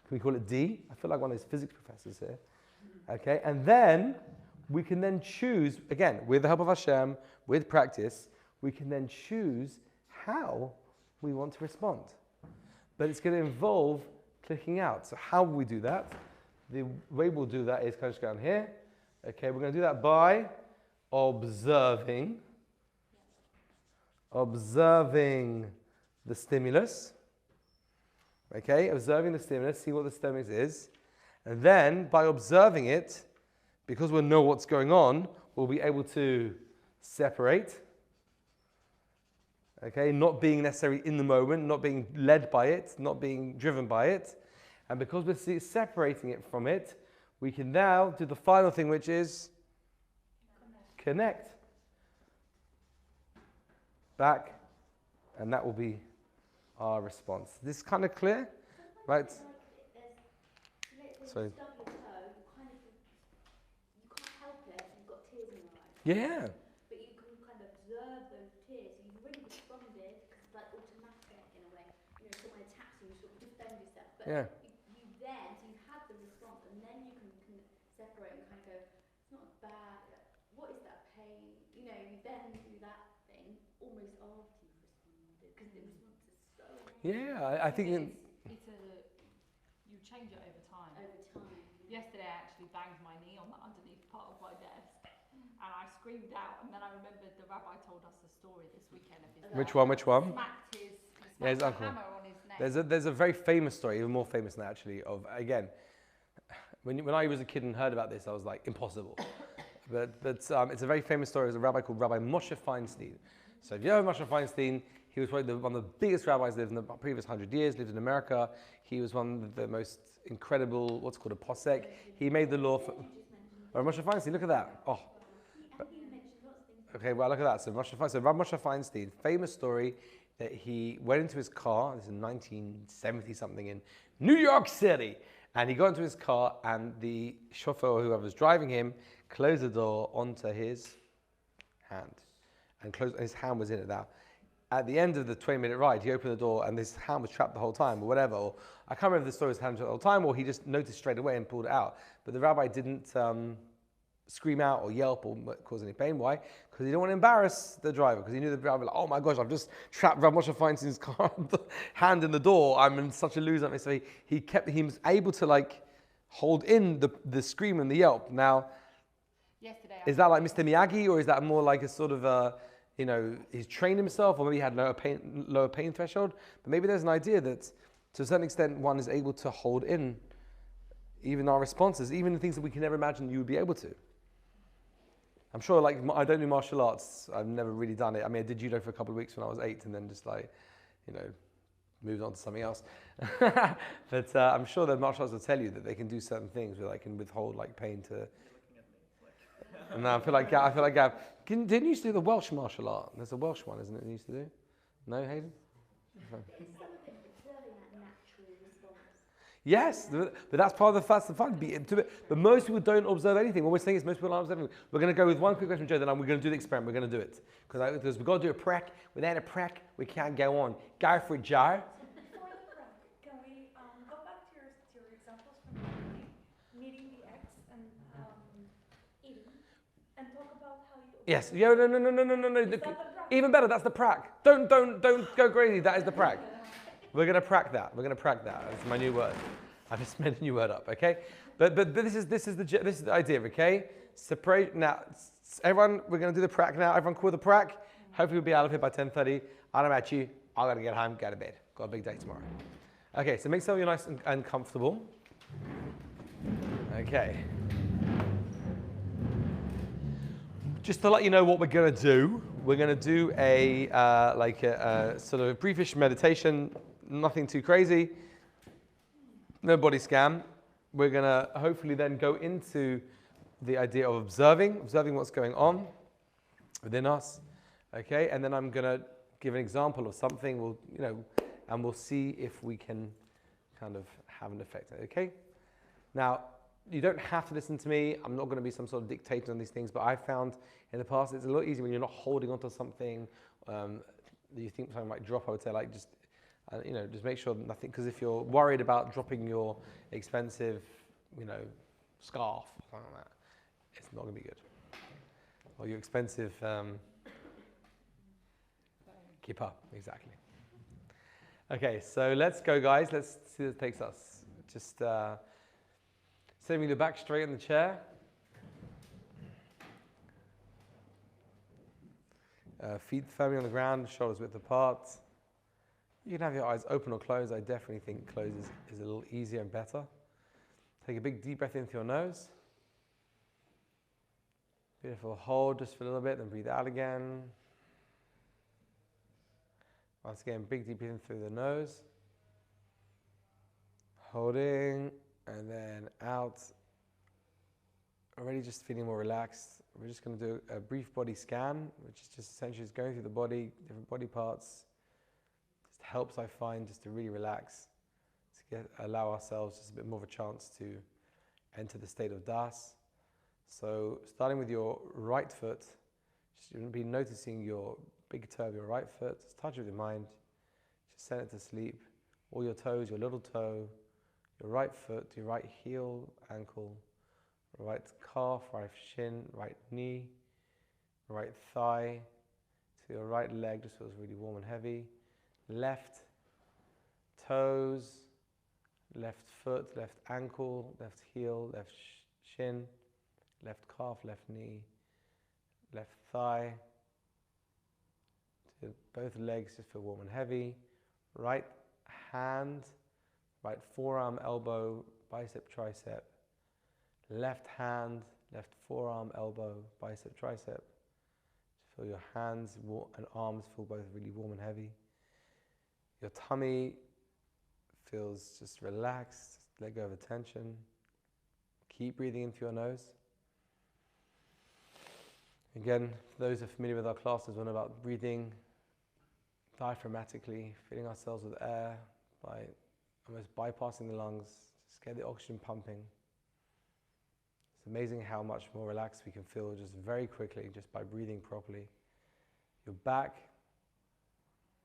Can we call it D? I feel like one of those physics professors here. Okay, and then we can then choose, again, with the help of Hashem, with practice, we can then choose how we want to respond. But it's going to involve clicking out. So how will we do that? The way we'll do that is kind of just go down here. Okay, we're going to do that by observing the stimulus. Okay, observing the stimulus, see what the stimulus is. And then, by observing it, because we'll know what's going on, we'll be able to separate. Okay, not being necessarily in the moment, not being led by it, not being driven by it. And because we're separating it from it, we can now do the final thing, which is connect. Back, and that will be our response. This is kind of clear, right? So. You can't help it. You've got tears in your eyes. Yeah. But you can kind of observe those tears. You've already responded because it's like automatic in a way. You know, someone attacks you, you sort of defend yourself. But Yeah. you then, so you've had the response, and then you can separate and kind of go, it's not bad. What is that pain? You know, you then do that thing almost after you've responded because the response is so. Yeah, I think. you change it over time. Over time. Yesterday I actually banged my knee on the underneath part of my desk and I screamed out, and then I remembered the rabbi told us a story this weekend of his Which one? smacked his his uncle. hammer on his neck. There's a very famous story, even more famous than that actually, of, again, when I was a kid and heard about this, I was like, impossible. but it's a very famous story. There's a rabbi called Rabbi Moshe Feinstein. So if you know Moshe Feinstein, he was probably one of the biggest rabbis lived in the previous 100 years, lived in America. He was one of the most incredible, what's called a posek. He made the law for... Rabbi Moshe Feinstein, look at that. Oh. Okay, well, look at that. So Rabbi Moshe Feinstein, famous story that he went into his car, this is in 1970 something in New York City, and he got into his car and the chauffeur, or whoever was driving him, closed the door onto his hand. And his hand was in it now. At the end of the 20-minute ride, he opened the door and his hand was trapped the whole time, or whatever. Or I can't remember if the story was hand trapped the whole time, or he just noticed straight away and pulled it out. But the rabbi didn't scream out or yelp or cause any pain. Why? Because he didn't want to embarrass the driver, because he knew the driver was like, oh my gosh, I've just trapped Rabbi Moshe Feinstein's car, hand in the door. I'm in such a loser. So he was able to like hold in the scream and the yelp. Now, is that like Mr. Miyagi, or is that more like a sort of he's trained himself, or maybe he had lower pain threshold? But maybe there's an idea that to a certain extent one is able to hold in even our responses, even the things that we can never imagine you would be able to. I'm sure, like, I don't do martial arts. I've never really done it. I mean, I did judo for a couple of weeks when I was 8 and then just moved on to something else. But I'm sure that martial arts will tell you that they can do certain things where they can withhold like pain to... And I feel like Gav, didn't you used to do the Welsh martial art? There's a Welsh one, isn't it, you used to do? No, Hayden? It's some of it observing that natural response. Yes, but that's part of the fun. But most people don't observe anything. What we're saying is most people aren't observing. We're going to go with one quick question, Joe, then we're going to do the experiment. We're going to do it. Because we've got to do a prac. Without a prac, we can't go on. Go for it, Joe. Before the prac, can we go back to your examples from the beginning, meeting the ex and eating, and talk about how you... Yes. No. Is that the prac? Even better, that's the prac. Don't go crazy. That is the prac. We're going to prac that. That's my new word. I just made a new word up, okay? But this is the idea, okay? Separate now. Everyone, we're going to do the prac now. Everyone cool with the prac? Hopefully we'll be out of here by 10:30. I don't know about you. I got to get home, go to bed. Got a big day tomorrow. Okay, so make yourself nice and comfortable. Okay. Just to let you know what we're going to do, we're going to do a sort of a briefish meditation, nothing too crazy, no body scan. We're going to hopefully then go into the idea of observing what's going on within us, okay? And then I'm going to give an example of something, and we'll see if we can kind of have an effect, okay? Now, you don't have to listen to me. I'm not going to be some sort of dictator on these things, but I found in the past it's a lot easier when you're not holding onto something you think something might drop. I would say, like, just just make sure nothing, because if you're worried about dropping your expensive, scarf or something like that, it's not going to be good. Or your expensive kippah, exactly. Okay, so let's go, guys. Let's see where it takes us. Just sitting with your back straight in the chair. Feet firmly on the ground, shoulders width apart. You can have your eyes open or closed. I definitely think closed is a little easier and better. Take a big deep breath in through your nose. Beautiful. Hold just for a little bit, then breathe out again. Once again, big deep breath in through the nose. Holding, and then out. Already just feeling more relaxed. We're just going to do a brief body scan, which is just essentially just going through the body, different body parts. Just helps, I find, just to really relax, to allow ourselves just a bit more of a chance to enter the state of das. So starting with your right foot, just be noticing your big toe of your right foot. Just touch it with your mind. Just send it to sleep. All your toes, your little toe, your right foot, your right heel, ankle, right calf, right shin, right knee, right thigh, to your right leg, just feels really warm and heavy. Left toes, left foot, left ankle, left heel, left shin, left calf, left knee, left thigh. To both legs just feel warm and heavy. Right hand, right forearm, elbow, bicep, tricep. Left hand, left forearm, elbow, bicep, tricep. Just feel your hands and arms feel both really warm and heavy. Your tummy feels just relaxed, just let go of the tension. Keep breathing in through your nose. Again, for those who are familiar with our classes, we know about breathing diaphragmatically, filling ourselves with air by almost bypassing the lungs, just get the oxygen pumping. It's amazing how much more relaxed we can feel just very quickly, just by breathing properly. Your back,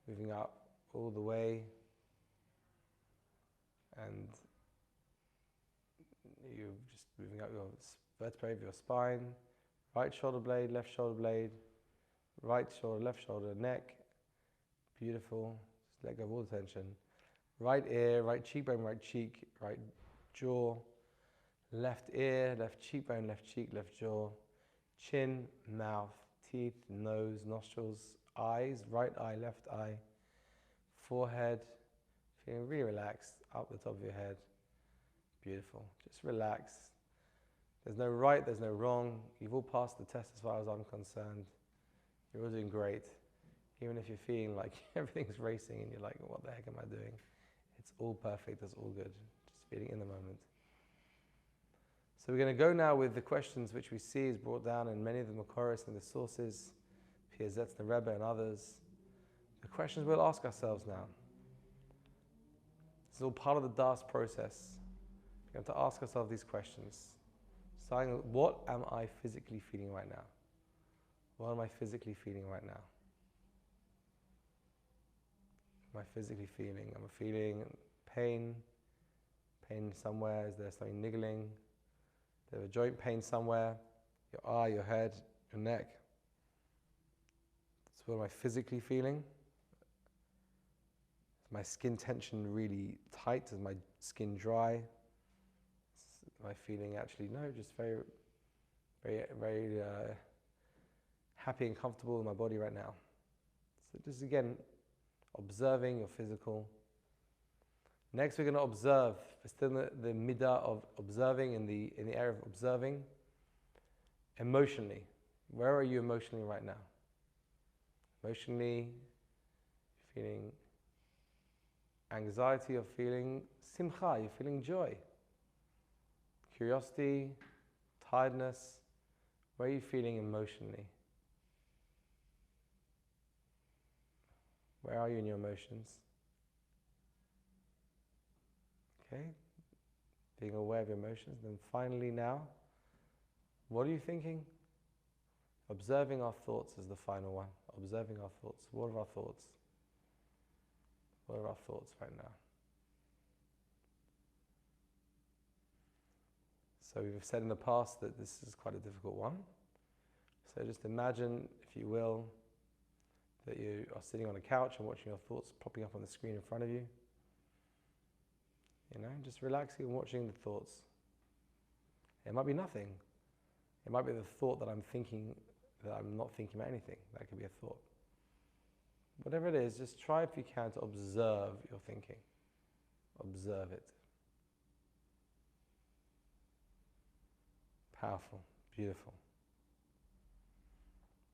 moving up all the way, and you're just moving up your vertebrae of your spine, right shoulder blade, left shoulder blade, right shoulder, left shoulder, neck, beautiful, just let go of all the tension. Right ear, right cheekbone, right cheek, right jaw, left ear, left cheekbone, left cheek, left jaw, chin, mouth, teeth, nose, nostrils, eyes, right eye, left eye, forehead, feeling really relaxed, up the top of your head. Beautiful. Just relax. There's no right, there's no wrong. You've all passed the test as far as I'm concerned. You're all doing great. Even if you're feeling like everything's racing and you're like, what the heck am I doing? It's all perfect, it's all good. Just feeling in the moment. So we're going to go now with the questions which we see is brought down in many of the Makoros and the sources, Piazetz, the Rebbe and others. The questions we'll ask ourselves now. This is all part of the Das process. We have to ask ourselves these questions. Starting with, what am I physically feeling right now? What am I physically feeling right now? Am I physically feeling? Am I feeling pain? Pain somewhere? Is there something niggling? Is there a joint pain somewhere? Your eye, your head, your neck? So what am I physically feeling? Is my skin tension really tight? Is my skin dry? Am I feeling actually, no, just very, very, very happy and comfortable in my body right now. So just again, observing your physical. Next, we're going to observe. We're still in the midah of observing, in the area of observing. Emotionally, where are you emotionally right now? Emotionally, you're feeling anxiety, you're feeling simcha, you're feeling joy. Curiosity, tiredness, where are you feeling emotionally? Where are you in your emotions? Okay, being aware of your emotions. Then finally now, what are you thinking? Observing our thoughts is the final one. Observing our thoughts. What are our thoughts? What are our thoughts right now? So we've said in the past that this is quite a difficult one. So just imagine, if you will, that you are sitting on a couch and watching your thoughts popping up on the screen in front of you. You know, just relaxing and watching the thoughts. It might be nothing. It might be the thought that I'm thinking that I'm not thinking about anything. That could be a thought. Whatever it is, just try if you can to observe your thinking. Observe it. Powerful, beautiful.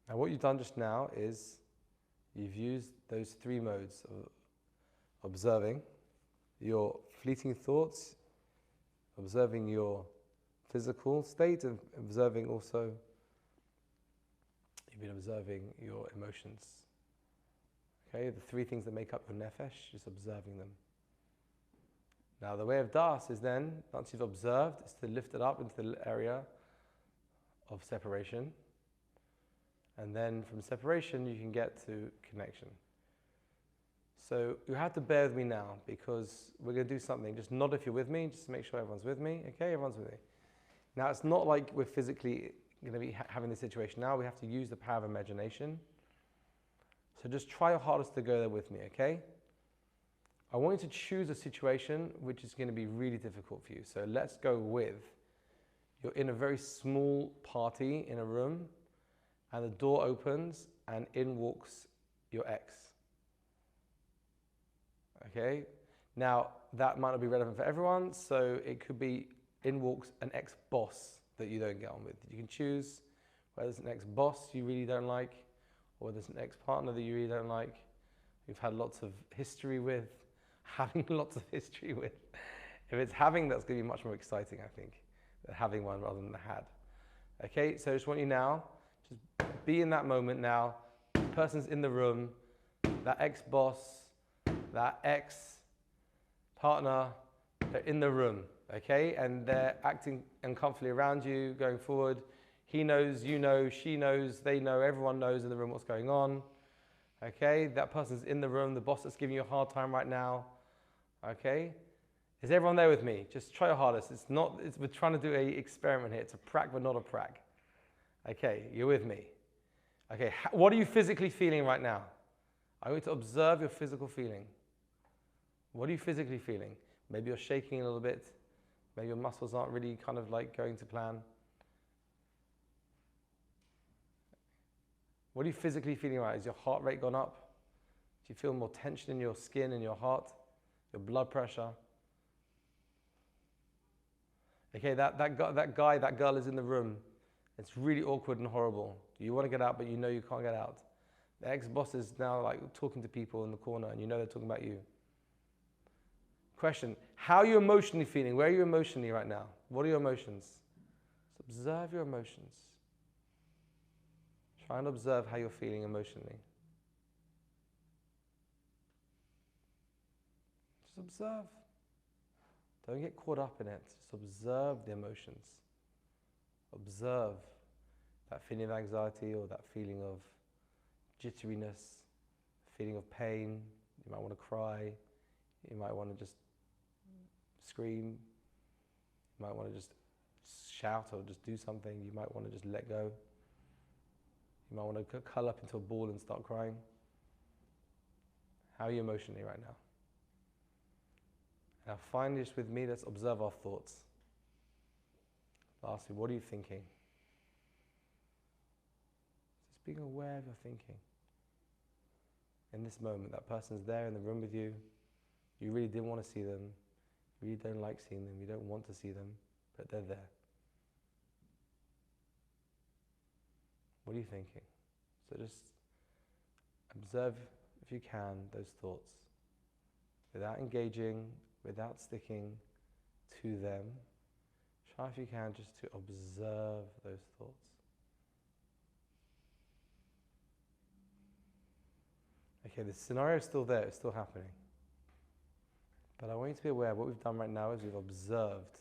Now what you've done just now is you've used those three modes of observing your fleeting thoughts, observing your physical state, and observing also, you've been observing your emotions. Okay, the three things that make up your nefesh, just observing them. Now the way of das is then, once you've observed, is to lift it up into the area of separation. And then from separation you can get to connection. So you have to bear with me now, because we're going to do something. Just nod if you're with me, just to make sure everyone's with me. Okay, everyone's with me. Now it's not like we're physically going to be having this situation now. We have to use the power of imagination. So just try your hardest to go there with me, okay? I want you to choose a situation which is going to be really difficult for you. So let's go with, you're in a very small party in a room, and the door opens and in walks your ex. Okay? Now, that might not be relevant for everyone, so it could be in walks an ex-boss that you don't get on with. You can choose whether it's an ex-boss you really don't like, or whether it's an ex-partner that you really don't like, you've had lots of history with, having lots of history with. If it's having, that's going to be much more exciting, I think, than having one rather than the had. Okay, so I just want you now, just be in that moment now. The person's in the room, that ex-boss, that ex-partner, they're in the room, okay? And they're acting uncomfortably around you, going forward. He knows, you know, she knows, they know, everyone knows in the room what's going on. Okay, that person's in the room, the boss that's giving you a hard time right now. Okay, is everyone there with me? Just try your hardest. We're trying to do an experiment here. It's a prak, but not a prak. Okay, you're with me. Okay, what are you physically feeling right now? I want you to observe your physical feeling. What are you physically feeling? Maybe you're shaking a little bit. Maybe your muscles aren't really kind of like going to plan. What are you physically feeling right? Is your heart rate gone up? Do you feel more tension in your skin and your heart? Your blood pressure? Okay, that guy, that girl is in the room. It's really awkward and horrible. You want to get out, but you know you can't get out. The ex-boss is now like talking to people in the corner, and you know they're talking about you. Question, how are you emotionally feeling? Where are you emotionally right now? What are your emotions? Just observe your emotions. Try and observe how you're feeling emotionally. Just observe. Don't get caught up in it. Just observe the emotions. Observe that feeling of anxiety or that feeling of jitteriness, feeling of pain. You might want to cry. You might want to just scream. You might want to just shout or just do something. You might want to just let go. You might want to curl up into a ball and start crying. How are you emotionally right now? Now finally, just with me, let's observe our thoughts. Lastly, what are you thinking? Just being aware of your thinking. In this moment, that person's there in the room with you. You really didn't want to see them. You really don't like seeing them. You don't want to see them, but they're there. What are you thinking? So just observe, if you can, those thoughts. Without engaging, without sticking to them. Try, if you can, just to observe those thoughts. Okay, the scenario is still there, it's still happening. But I want you to be aware, what we've done right now is we've observed.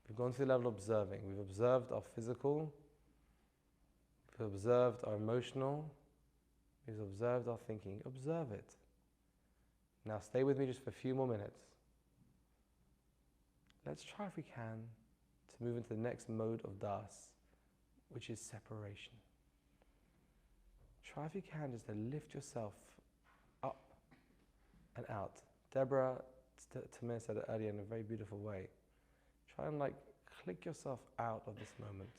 We've gone to the level of observing. We've observed our physical, we've observed our emotional, we've observed our thinking. Observe it. Now stay with me just for a few more minutes. Let's try, if we can, to move into the next mode of das, which is separation. Try, if you can, just to lift yourself up and out. Deborah Tamir said it earlier in a very beautiful way. Try and click yourself out of this moment.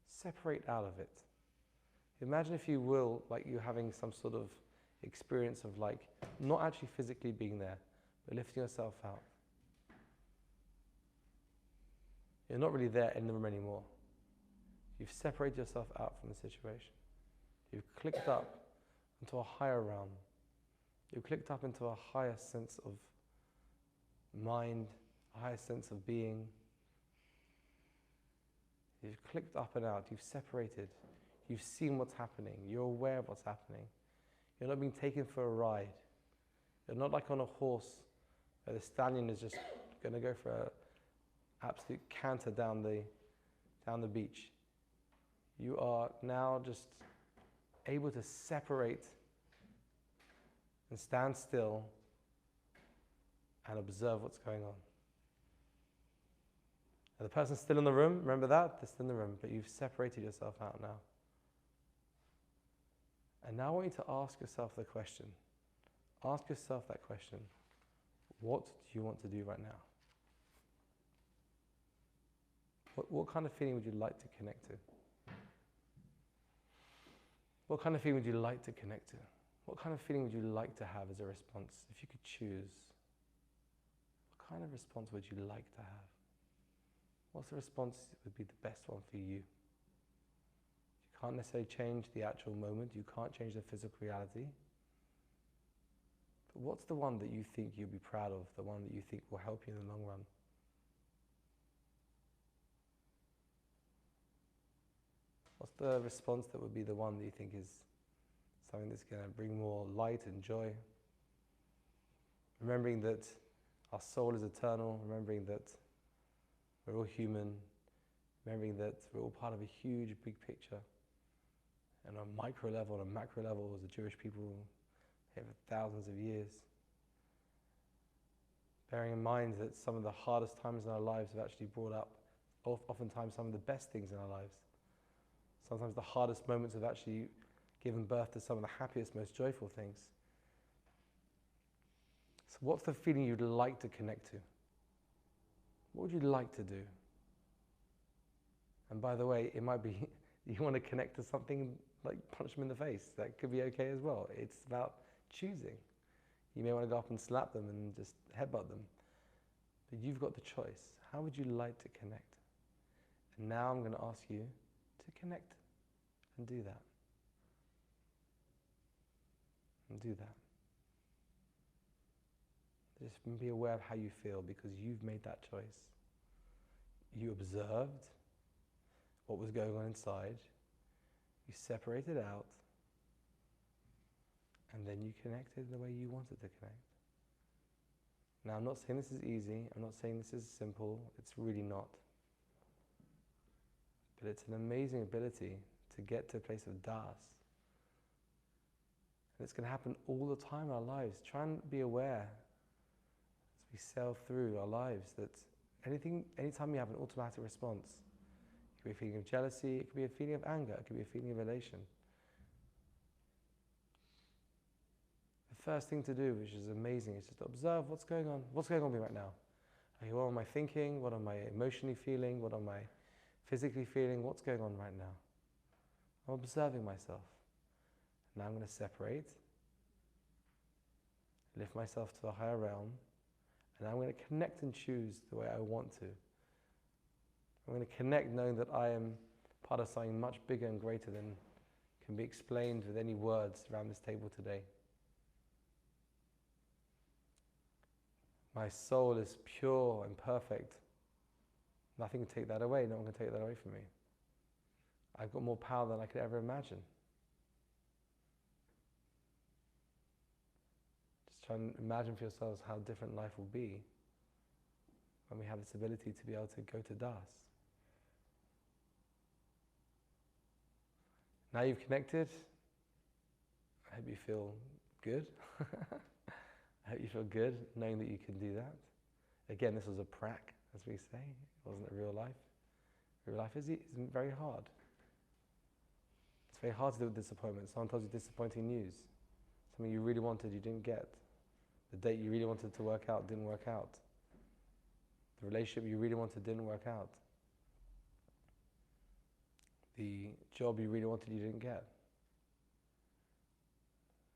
Separate out of it. Imagine, if you will, you're having some sort of experience of not actually physically being there, but lifting yourself out. You're not really there in the room anymore. You've separated yourself out from the situation. You've clicked up into a higher realm. You've clicked up into a higher sense of mind, a higher sense of being. You've clicked up and out. You've separated. You've seen what's happening. You're aware of what's happening. You're not being taken for a ride. You're not like on a horse where the stallion is just going to go for an absolute canter down the beach. You are now just able to separate and stand still and observe what's going on. And the person's still in the room, remember that? They're still in the room, but you've separated yourself out now. And now I want you to ask yourself the question. Ask yourself that question. What do you want to do right now? What kind of feeling would you like to connect to? What kind of feeling would you like to connect to? What kind of feeling would you like to have as a response? If you could choose, what kind of response would you like to have? What's the response that would be the best one for you? You can't necessarily change the actual moment. You can't change the physical reality. But what's the one that you think you'll be proud of? The one that you think will help you in the long run? What's the response that would be the one that you think is something that's going to bring more light and joy? Remembering that our soul is eternal, remembering that we're all human, remembering that we're all part of a huge, big picture. And on a micro level, on a macro level, as the Jewish people here for thousands of years. Bearing in mind that some of the hardest times in our lives have actually brought up oftentimes some of the best things in our lives. Sometimes the hardest moments have actually given birth to some of the happiest, most joyful things. So what's the feeling you'd like to connect to? What would you like to do? And by the way, it might be you want to connect to something like punch them in the face. That could be okay as well. It's about choosing. You may want to go up and slap them and just headbutt them. But you've got the choice. How would you like to connect? And now I'm going to ask you to connect and do that. And do that. Just be aware of how you feel because you've made that choice. You observed what was going on inside. You separated out. And then you connected the way you wanted to connect. Now, I'm not saying this is easy. I'm not saying this is simple. It's really not. But it's an amazing ability to get to a place of das. And it's going to happen all the time in our lives. Try and be aware as we sail through our lives that anytime you have an automatic response, it could be a feeling of jealousy, it could be a feeling of anger, it could be a feeling of elation. The first thing to do, which is amazing, is just observe what's going on with me right now. Okay, what am I thinking? What am I emotionally feeling? What am I physically feeling? What's going on right now? I'm observing myself. Now I'm going to separate, lift myself to a higher realm, and I'm going to connect and choose the way I want to. I'm going to connect knowing that I am part of something much bigger and greater than can be explained with any words around this table today. My soul is pure and perfect. Nothing can take that away. No one can take that away from me. I've got more power than I could ever imagine. Just try and imagine for yourselves how different life will be when we have this ability to be able to go to Das. Now you've connected. I hope you feel good. I hope you feel good knowing that you can do that. Again, this was a prac, as we say. It wasn't a real life. Real life is very hard. It's very hard to deal with disappointment. Someone tells you disappointing news. Something you really wanted, you didn't get. The date you really wanted to work out didn't work out. The relationship you really wanted didn't work out. The job you really wanted, you didn't get.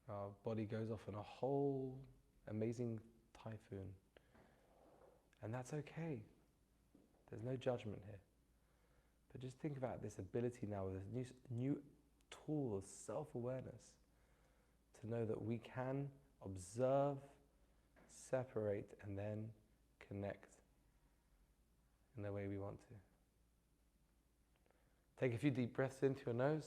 Our body goes off on a whole amazing typhoon. And that's okay. There's no judgment here. But just think about this ability now with this new tool of self-awareness to know that we can observe, separate, and then connect in the way we want to. Take a few deep breaths into your nose.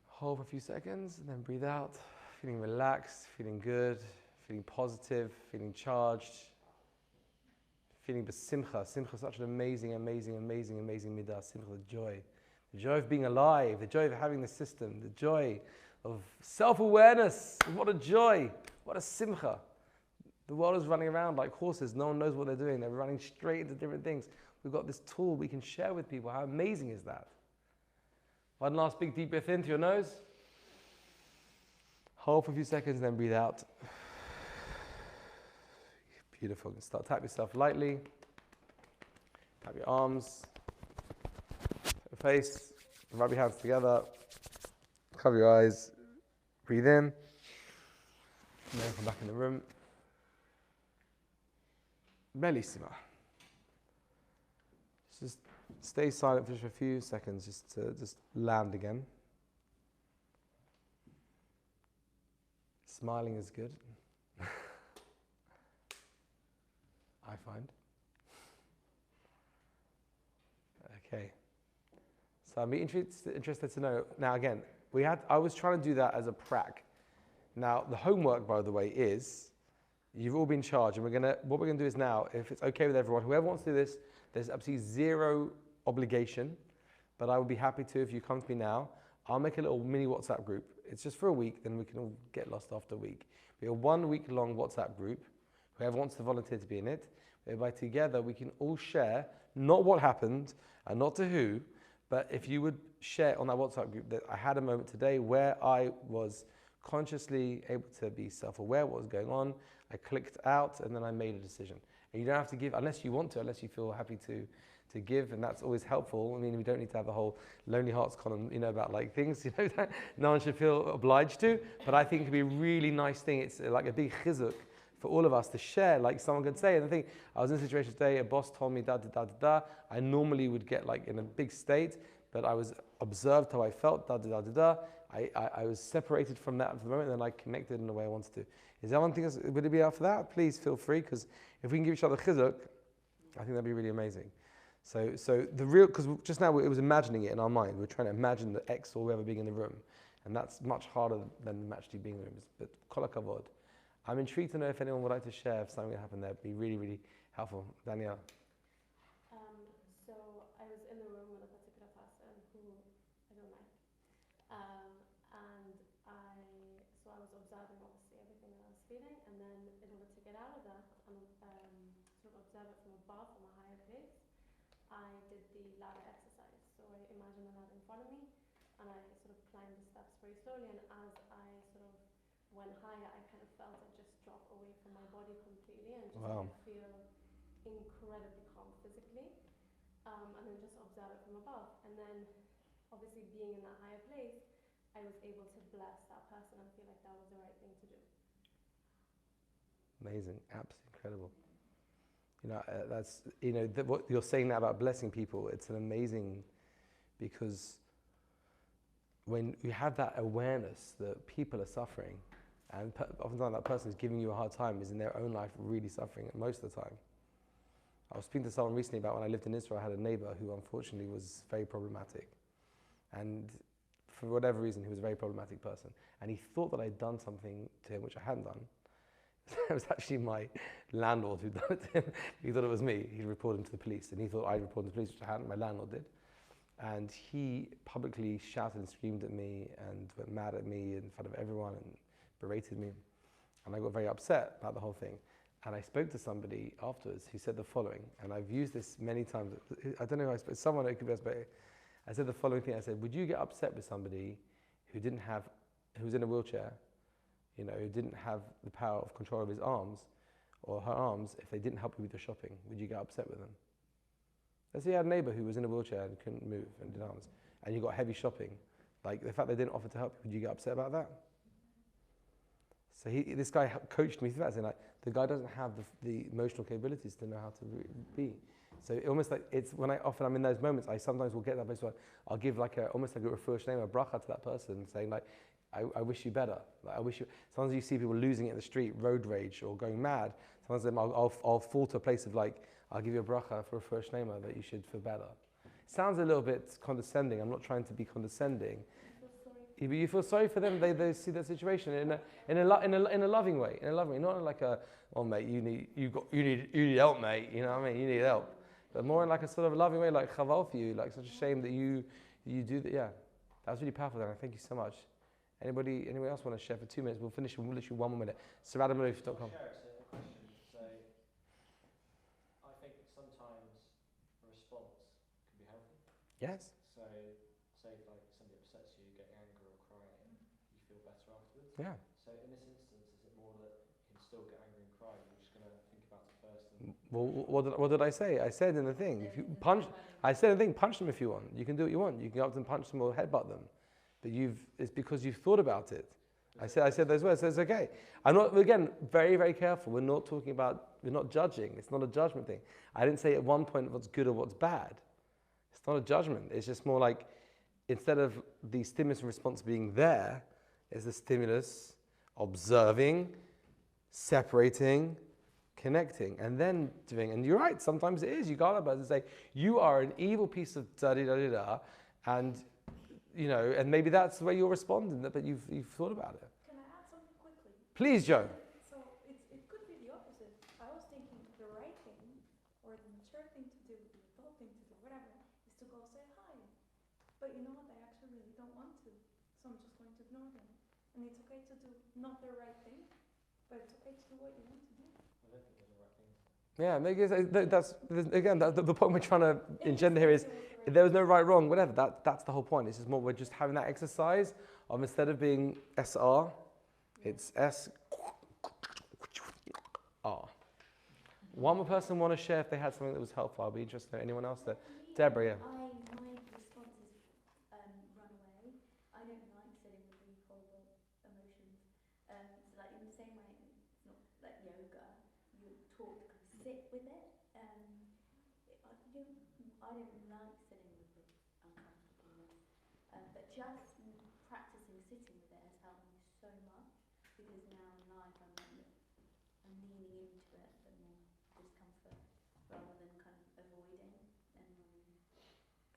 Hold for a few seconds and then breathe out. Feeling relaxed, feeling good, feeling positive, feeling charged, feeling besimcha. Simcha is such an amazing, amazing, amazing, amazing midah. Simcha, the joy. The joy of being alive, the joy of having the system, the joy of self-awareness. What a joy. What a simcha. The world is running around like horses. No one knows what they're doing. They're running straight into different things. We've got this tool we can share with people. How amazing is that? One last big deep breath into your nose. Hold for a few seconds, then breathe out. Beautiful. Start tap yourself lightly. Tap your arms. Tap your face. Rub your hands together. Cover your eyes. Breathe in. And then come back in the room. Bellissima. Just stay silent for just a few seconds, just to land again. Smiling is good, I find. Okay. So I'm interested to know, now again, I was trying to do that as a prac. Now the homework, by the way, is, you've all been charged, and what we're gonna do is now, if it's okay with everyone, whoever wants to do this, there's absolutely zero obligation, but I would be happy to if you come to me now. I'll make a little mini WhatsApp group. It's just for a week, then we can all get lost after a week. We have a 1 week long WhatsApp group. Whoever wants to volunteer to be in it, whereby together we can all share, not what happened and not to who, but if you would share on that WhatsApp group that I had a moment today where I was consciously able to be self-aware what was going on, I clicked out and then I made a decision. And you don't have to give unless you want to, unless you feel happy to give, and that's always helpful. I mean, we don't need to have the whole Lonely Hearts column, about like things, that no one should feel obliged to, but I think it could be a really nice thing. It's like a big chizuk for all of us to share, like someone could say. And I think I was in a situation today, a boss told me da da da da da. I normally would get like in a big state, but I was observed how I felt, da da da da da. I was separated from that for the moment, and then I connected in the way I wanted to. Is there one thing, would it be out for that? Please feel free, because if we can give each other chizuk, I think that'd be really amazing. So the real, because just now it was imagining it in our mind. We're trying to imagine the ex or whoever being in the room, and that's much harder than actually being in the room. But kol hakavod. I'm intrigued to know if anyone would like to share if something happened there. It'd be really, really helpful. Danielle. So I was in the room with a particular person who I don't like, and I was observing obviously everything that I was feeling, and then in order to get out of that and sort of observe it from above, from a higher place, I did the ladder exercise. So I imagined the ladder in front of me, and I sort of climbed the steps very slowly, and as I sort of went higher, I kind of felt it just drop away from my body body completely and just Wow. like feel incredibly calm physically, and then just observe it from above. And then, obviously, being in that higher place, I was able to bless that person and feel like that was the right thing to do. Amazing, absolutely incredible. You know, that's, you know, what you're saying now about blessing people, it's an amazing, because when you have that awareness that people are suffering, and oftentimes that person is giving you a hard time is in their own life really suffering most of the time. I was speaking to someone recently about when I lived in Israel, I had a neighbor who unfortunately was very problematic. And for whatever reason, he was a very problematic person. And he thought that I'd done something to him which I hadn't done. It was actually my landlord who'd done it to him. He thought it was me. He'd reported him to the police. And he thought I'd reported to the police, which I hadn't. My landlord did. And he publicly shouted and screamed at me and went mad at me in front of everyone and berated me. And I got very upset about the whole thing. And I spoke to somebody afterwards who said the following, and I've used this many times. I don't know who I spoke to, someone who could be upset. I said the following thing. I said, would you get upset with somebody who was in a wheelchair, you know, who didn't have the power of control of his arms or her arms if they didn't help you with your shopping? Would you get upset with them? Let's say you had a neighbor who was in a wheelchair and couldn't move and did arms, and you got heavy shopping. Like the fact they didn't offer to help you, would you get upset about that? So this guy coached me through that, saying like, the guy doesn't have the emotional capabilities to know how to be. So it almost like it's when I'm in those moments, I sometimes will get that place where I'll give like almost like a refuah shleima, a bracha to that person, saying like, I wish you better. Like, I wish you. Sometimes you see people losing it in the street, road rage or going mad. Sometimes I'll fall to a place of like, I'll give you a bracha for a refuah shleima that you should feel better. It sounds a little bit condescending. I'm not trying to be condescending. You feel sorry for them. They see their situation in a loving way, not like a, oh mate, you need help, mate. You know what I mean? You need help, but more in like a sort of loving way, like chaval for you, like such a shame that you do that. Yeah, that was really powerful. Dan. Thank you so much. Anyone else want to share for 2 minutes? We'll finish in literally 1 more minute. Saradamaloof.com. Share it's a question. So I think sometimes a response can be healthy. Yes. So say if like somebody upsets you, getting angry or crying, you feel better afterwards. Yeah. So in this instance, is it more that you can still get angry and cry, you're just going to think about it first? And Well, what did I say? I said in the thing, if you punch, I said in the thing, punch them if you want. You can do what you want. You can go up to them, punch them or headbutt them. But it's because you've thought about it. I said those words, so it's okay. I'm not, again, very, very careful. We're not judging. It's not a judgment thing. I didn't say at one point what's good or what's bad. It's not a judgment. It's just more like, instead of the stimulus and response being there, is the stimulus observing, separating, connecting, and then doing. And you're right, sometimes it is. You got to say, you are an evil piece of da-da-da-da-da, and you know, and maybe that's the way you're responding, but you've thought about it. Can I add something quickly? Please, Joe. So it could be the opposite. I was thinking the right thing, or the mature thing to do, the adult thing to do, whatever, is to go say hi. But you know what? I actually really don't want to, so I'm just going to ignore them. And it's okay to do not the right thing, but it's okay to do what you want to do. I don't think there's a right thing. Yeah, maybe that's again the point we're trying to engender here is there was no right, wrong, whatever. That's the whole point. It's just more we're just having that exercise of instead of being SR, it's S R. One more person want to share if they had something that was helpful. I'll be interested. Anyone else? Deborah. Yeah. My response is run away. I don't like sitting with really horrible emotions. So like in the same way, it's not like yoga. You taught to kind of sit with it. I don't like sitting with the uncomfortableness. But just practicing sitting with it has helped me so much because now in life I'm leaning into it, but more discomfort rather than kind of avoiding. And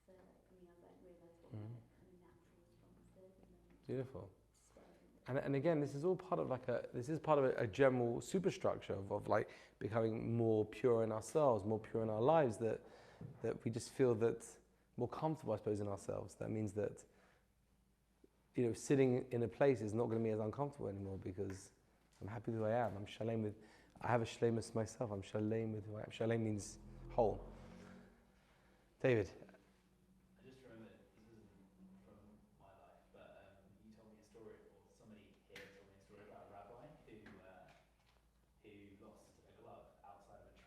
so like for me, I've like realised what my kind of natural response is. Beautiful. And again, this is all part of a general superstructure of like becoming more pure in ourselves, more pure in our lives, that we just feel that more comfortable, I suppose, in ourselves. That means that, you know, sitting in a place is not going to be as uncomfortable anymore because I'm happy with who I am. I have a shleimus myself. I'm shalem with who I am. Shalem means whole. David. I just remembered, this isn't from my life, but you told me a story, or somebody here told me a story about a rabbi who lost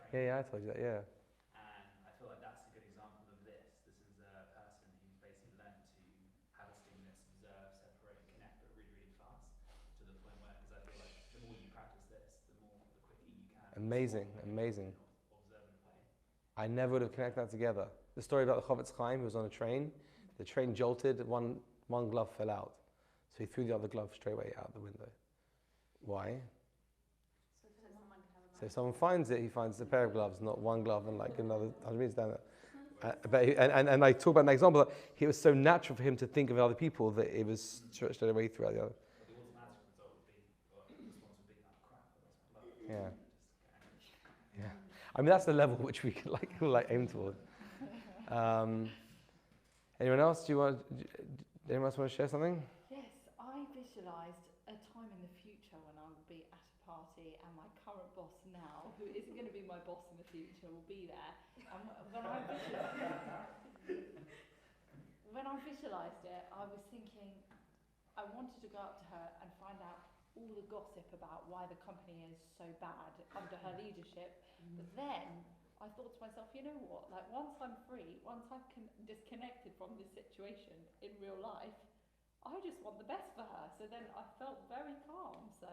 training. Yeah, I told you that, yeah. And I feel like that's a good example of this. This is a person who's basically learned to have a stimulus, observe, separate, and connect, but really, really fast, to the point where, because I feel like the more you practice this, the quicker you can Amazing, play amazing. and observe and play. I never would have connected that together. The story about the Chofetz Chaim, who was on a train, the train jolted, one glove fell out. So he threw the other glove straight away out the window. Why? So if someone finds it, he finds a pair of gloves, not one glove and like another 100 meters down there. And I talk about an example that it was so natural for him to think of other people that it was straight away throughout the other. But the automatic result would be, or response would be, oh crap, I lost my glove. Yeah. Just Yeah. I mean, that's the level which we could like aim toward. Anyone else? Anyone else want to share something? Yes, I visualised a time in the future when I will be at a party and my current boss now, who isn't going to be my boss in the future, will be there. And when I visualised it, I was thinking I wanted to go up to her and find out all the gossip about why the company is so bad under her leadership. But then I thought to myself, you know what, like once I'm free, once I'm disconnected from this situation in real life, I just want the best for her. So then I felt very calm. So,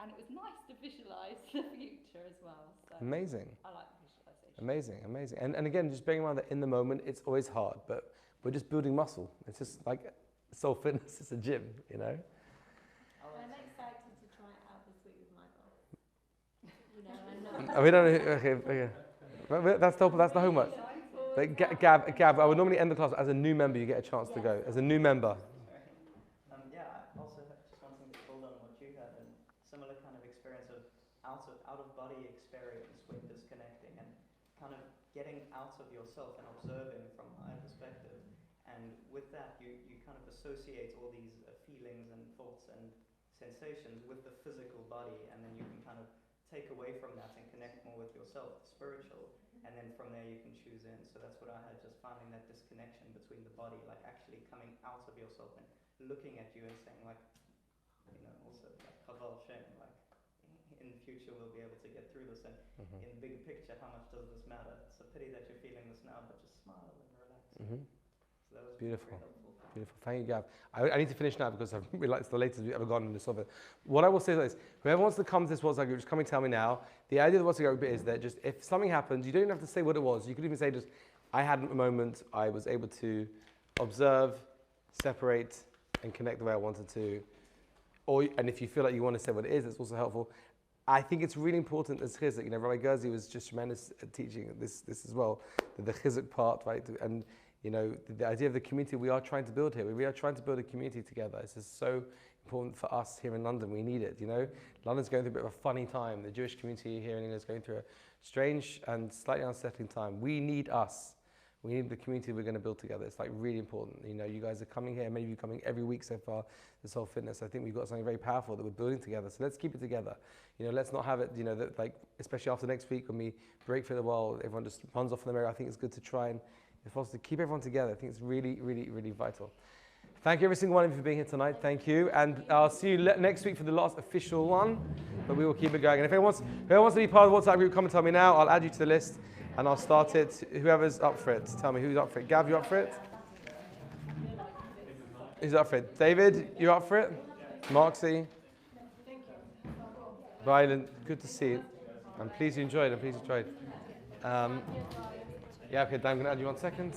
and it was nice to visualise the future as well. So Amazing. I like visualisation. Amazing, amazing. And again, just bearing in mind that in the moment, it's always hard, but we're just building muscle. It's just like soul fitness is a gym, you know? I'm excited to try it out this week with my boss. You know, I know. We don't know, okay. But that's the homework. But Gab, I would normally end the class as a new member, you get a chance to go. As a new member. Yeah, I also just wanting to build on what you had, and similar kind of experience of out of body experience when disconnecting and kind of getting out of yourself and observing from my perspective. And with that, you kind of associate all these feelings and thoughts and sensations with the physical body, and then you can kind of take away from that and connect more with yourself, the spiritual, and then from there you can choose in. So that's what I had, just finding that disconnection between the body, like actually coming out of yourself and looking at you and saying like, you know, also like Chaval Shem, like in the future we'll be able to get through this, and in the bigger picture, how much does this matter? It's a pity that you're feeling this now, but just smile and relax. So that was Beautiful. very helpful. Beautiful. Thank you, Gav. I need to finish now because I've realized it's the latest we've ever gone in this of it. What I will say is this: whoever wants to come to this WhatsApp group, just come and tell me now. The idea of the WhatsApp group is that just if something happens, you don't even have to say what it was. You could even say just, I had a moment, I was able to observe, separate, and connect the way I wanted to. And if you feel like you want to say what it is, it's also helpful. I think it's really important as chizuk. You know, Rabbi Gerzi was just tremendous at teaching this as well, the chizuk part, right? And you know, the idea of the community we are trying to build here. We are trying to build a community together. This is so important for us here in London. We need it, you know. London's going through a bit of a funny time. The Jewish community here in England is going through a strange and slightly unsettling time. We need us. We need the community we're going to build together. It's like really important. You know, you guys are coming here, many of you coming every week so far, this whole fitness. I think we've got something very powerful that we're building together. So let's keep it together. You know, let's not have it, you know, that like, especially after next week when we break for the while, everyone just runs off in America. I think it's good to try and, if possible, to keep everyone together. I think it's really, really, really vital. Thank you every single one of you for being here tonight. Thank you. And I'll see you next week for the last official one, but we will keep it going. And if anyone wants to be part of the WhatsApp group, come and tell me now. I'll add you to the list. And I'll start it. Whoever's up for it, tell me who's up for it. Gav, you up for it? Who's up for it? David, you up for it? Marksy? Violent, good to see you. I'm pleased you enjoyed. Yeah, okay, Dan, I'm going to add you 1 second.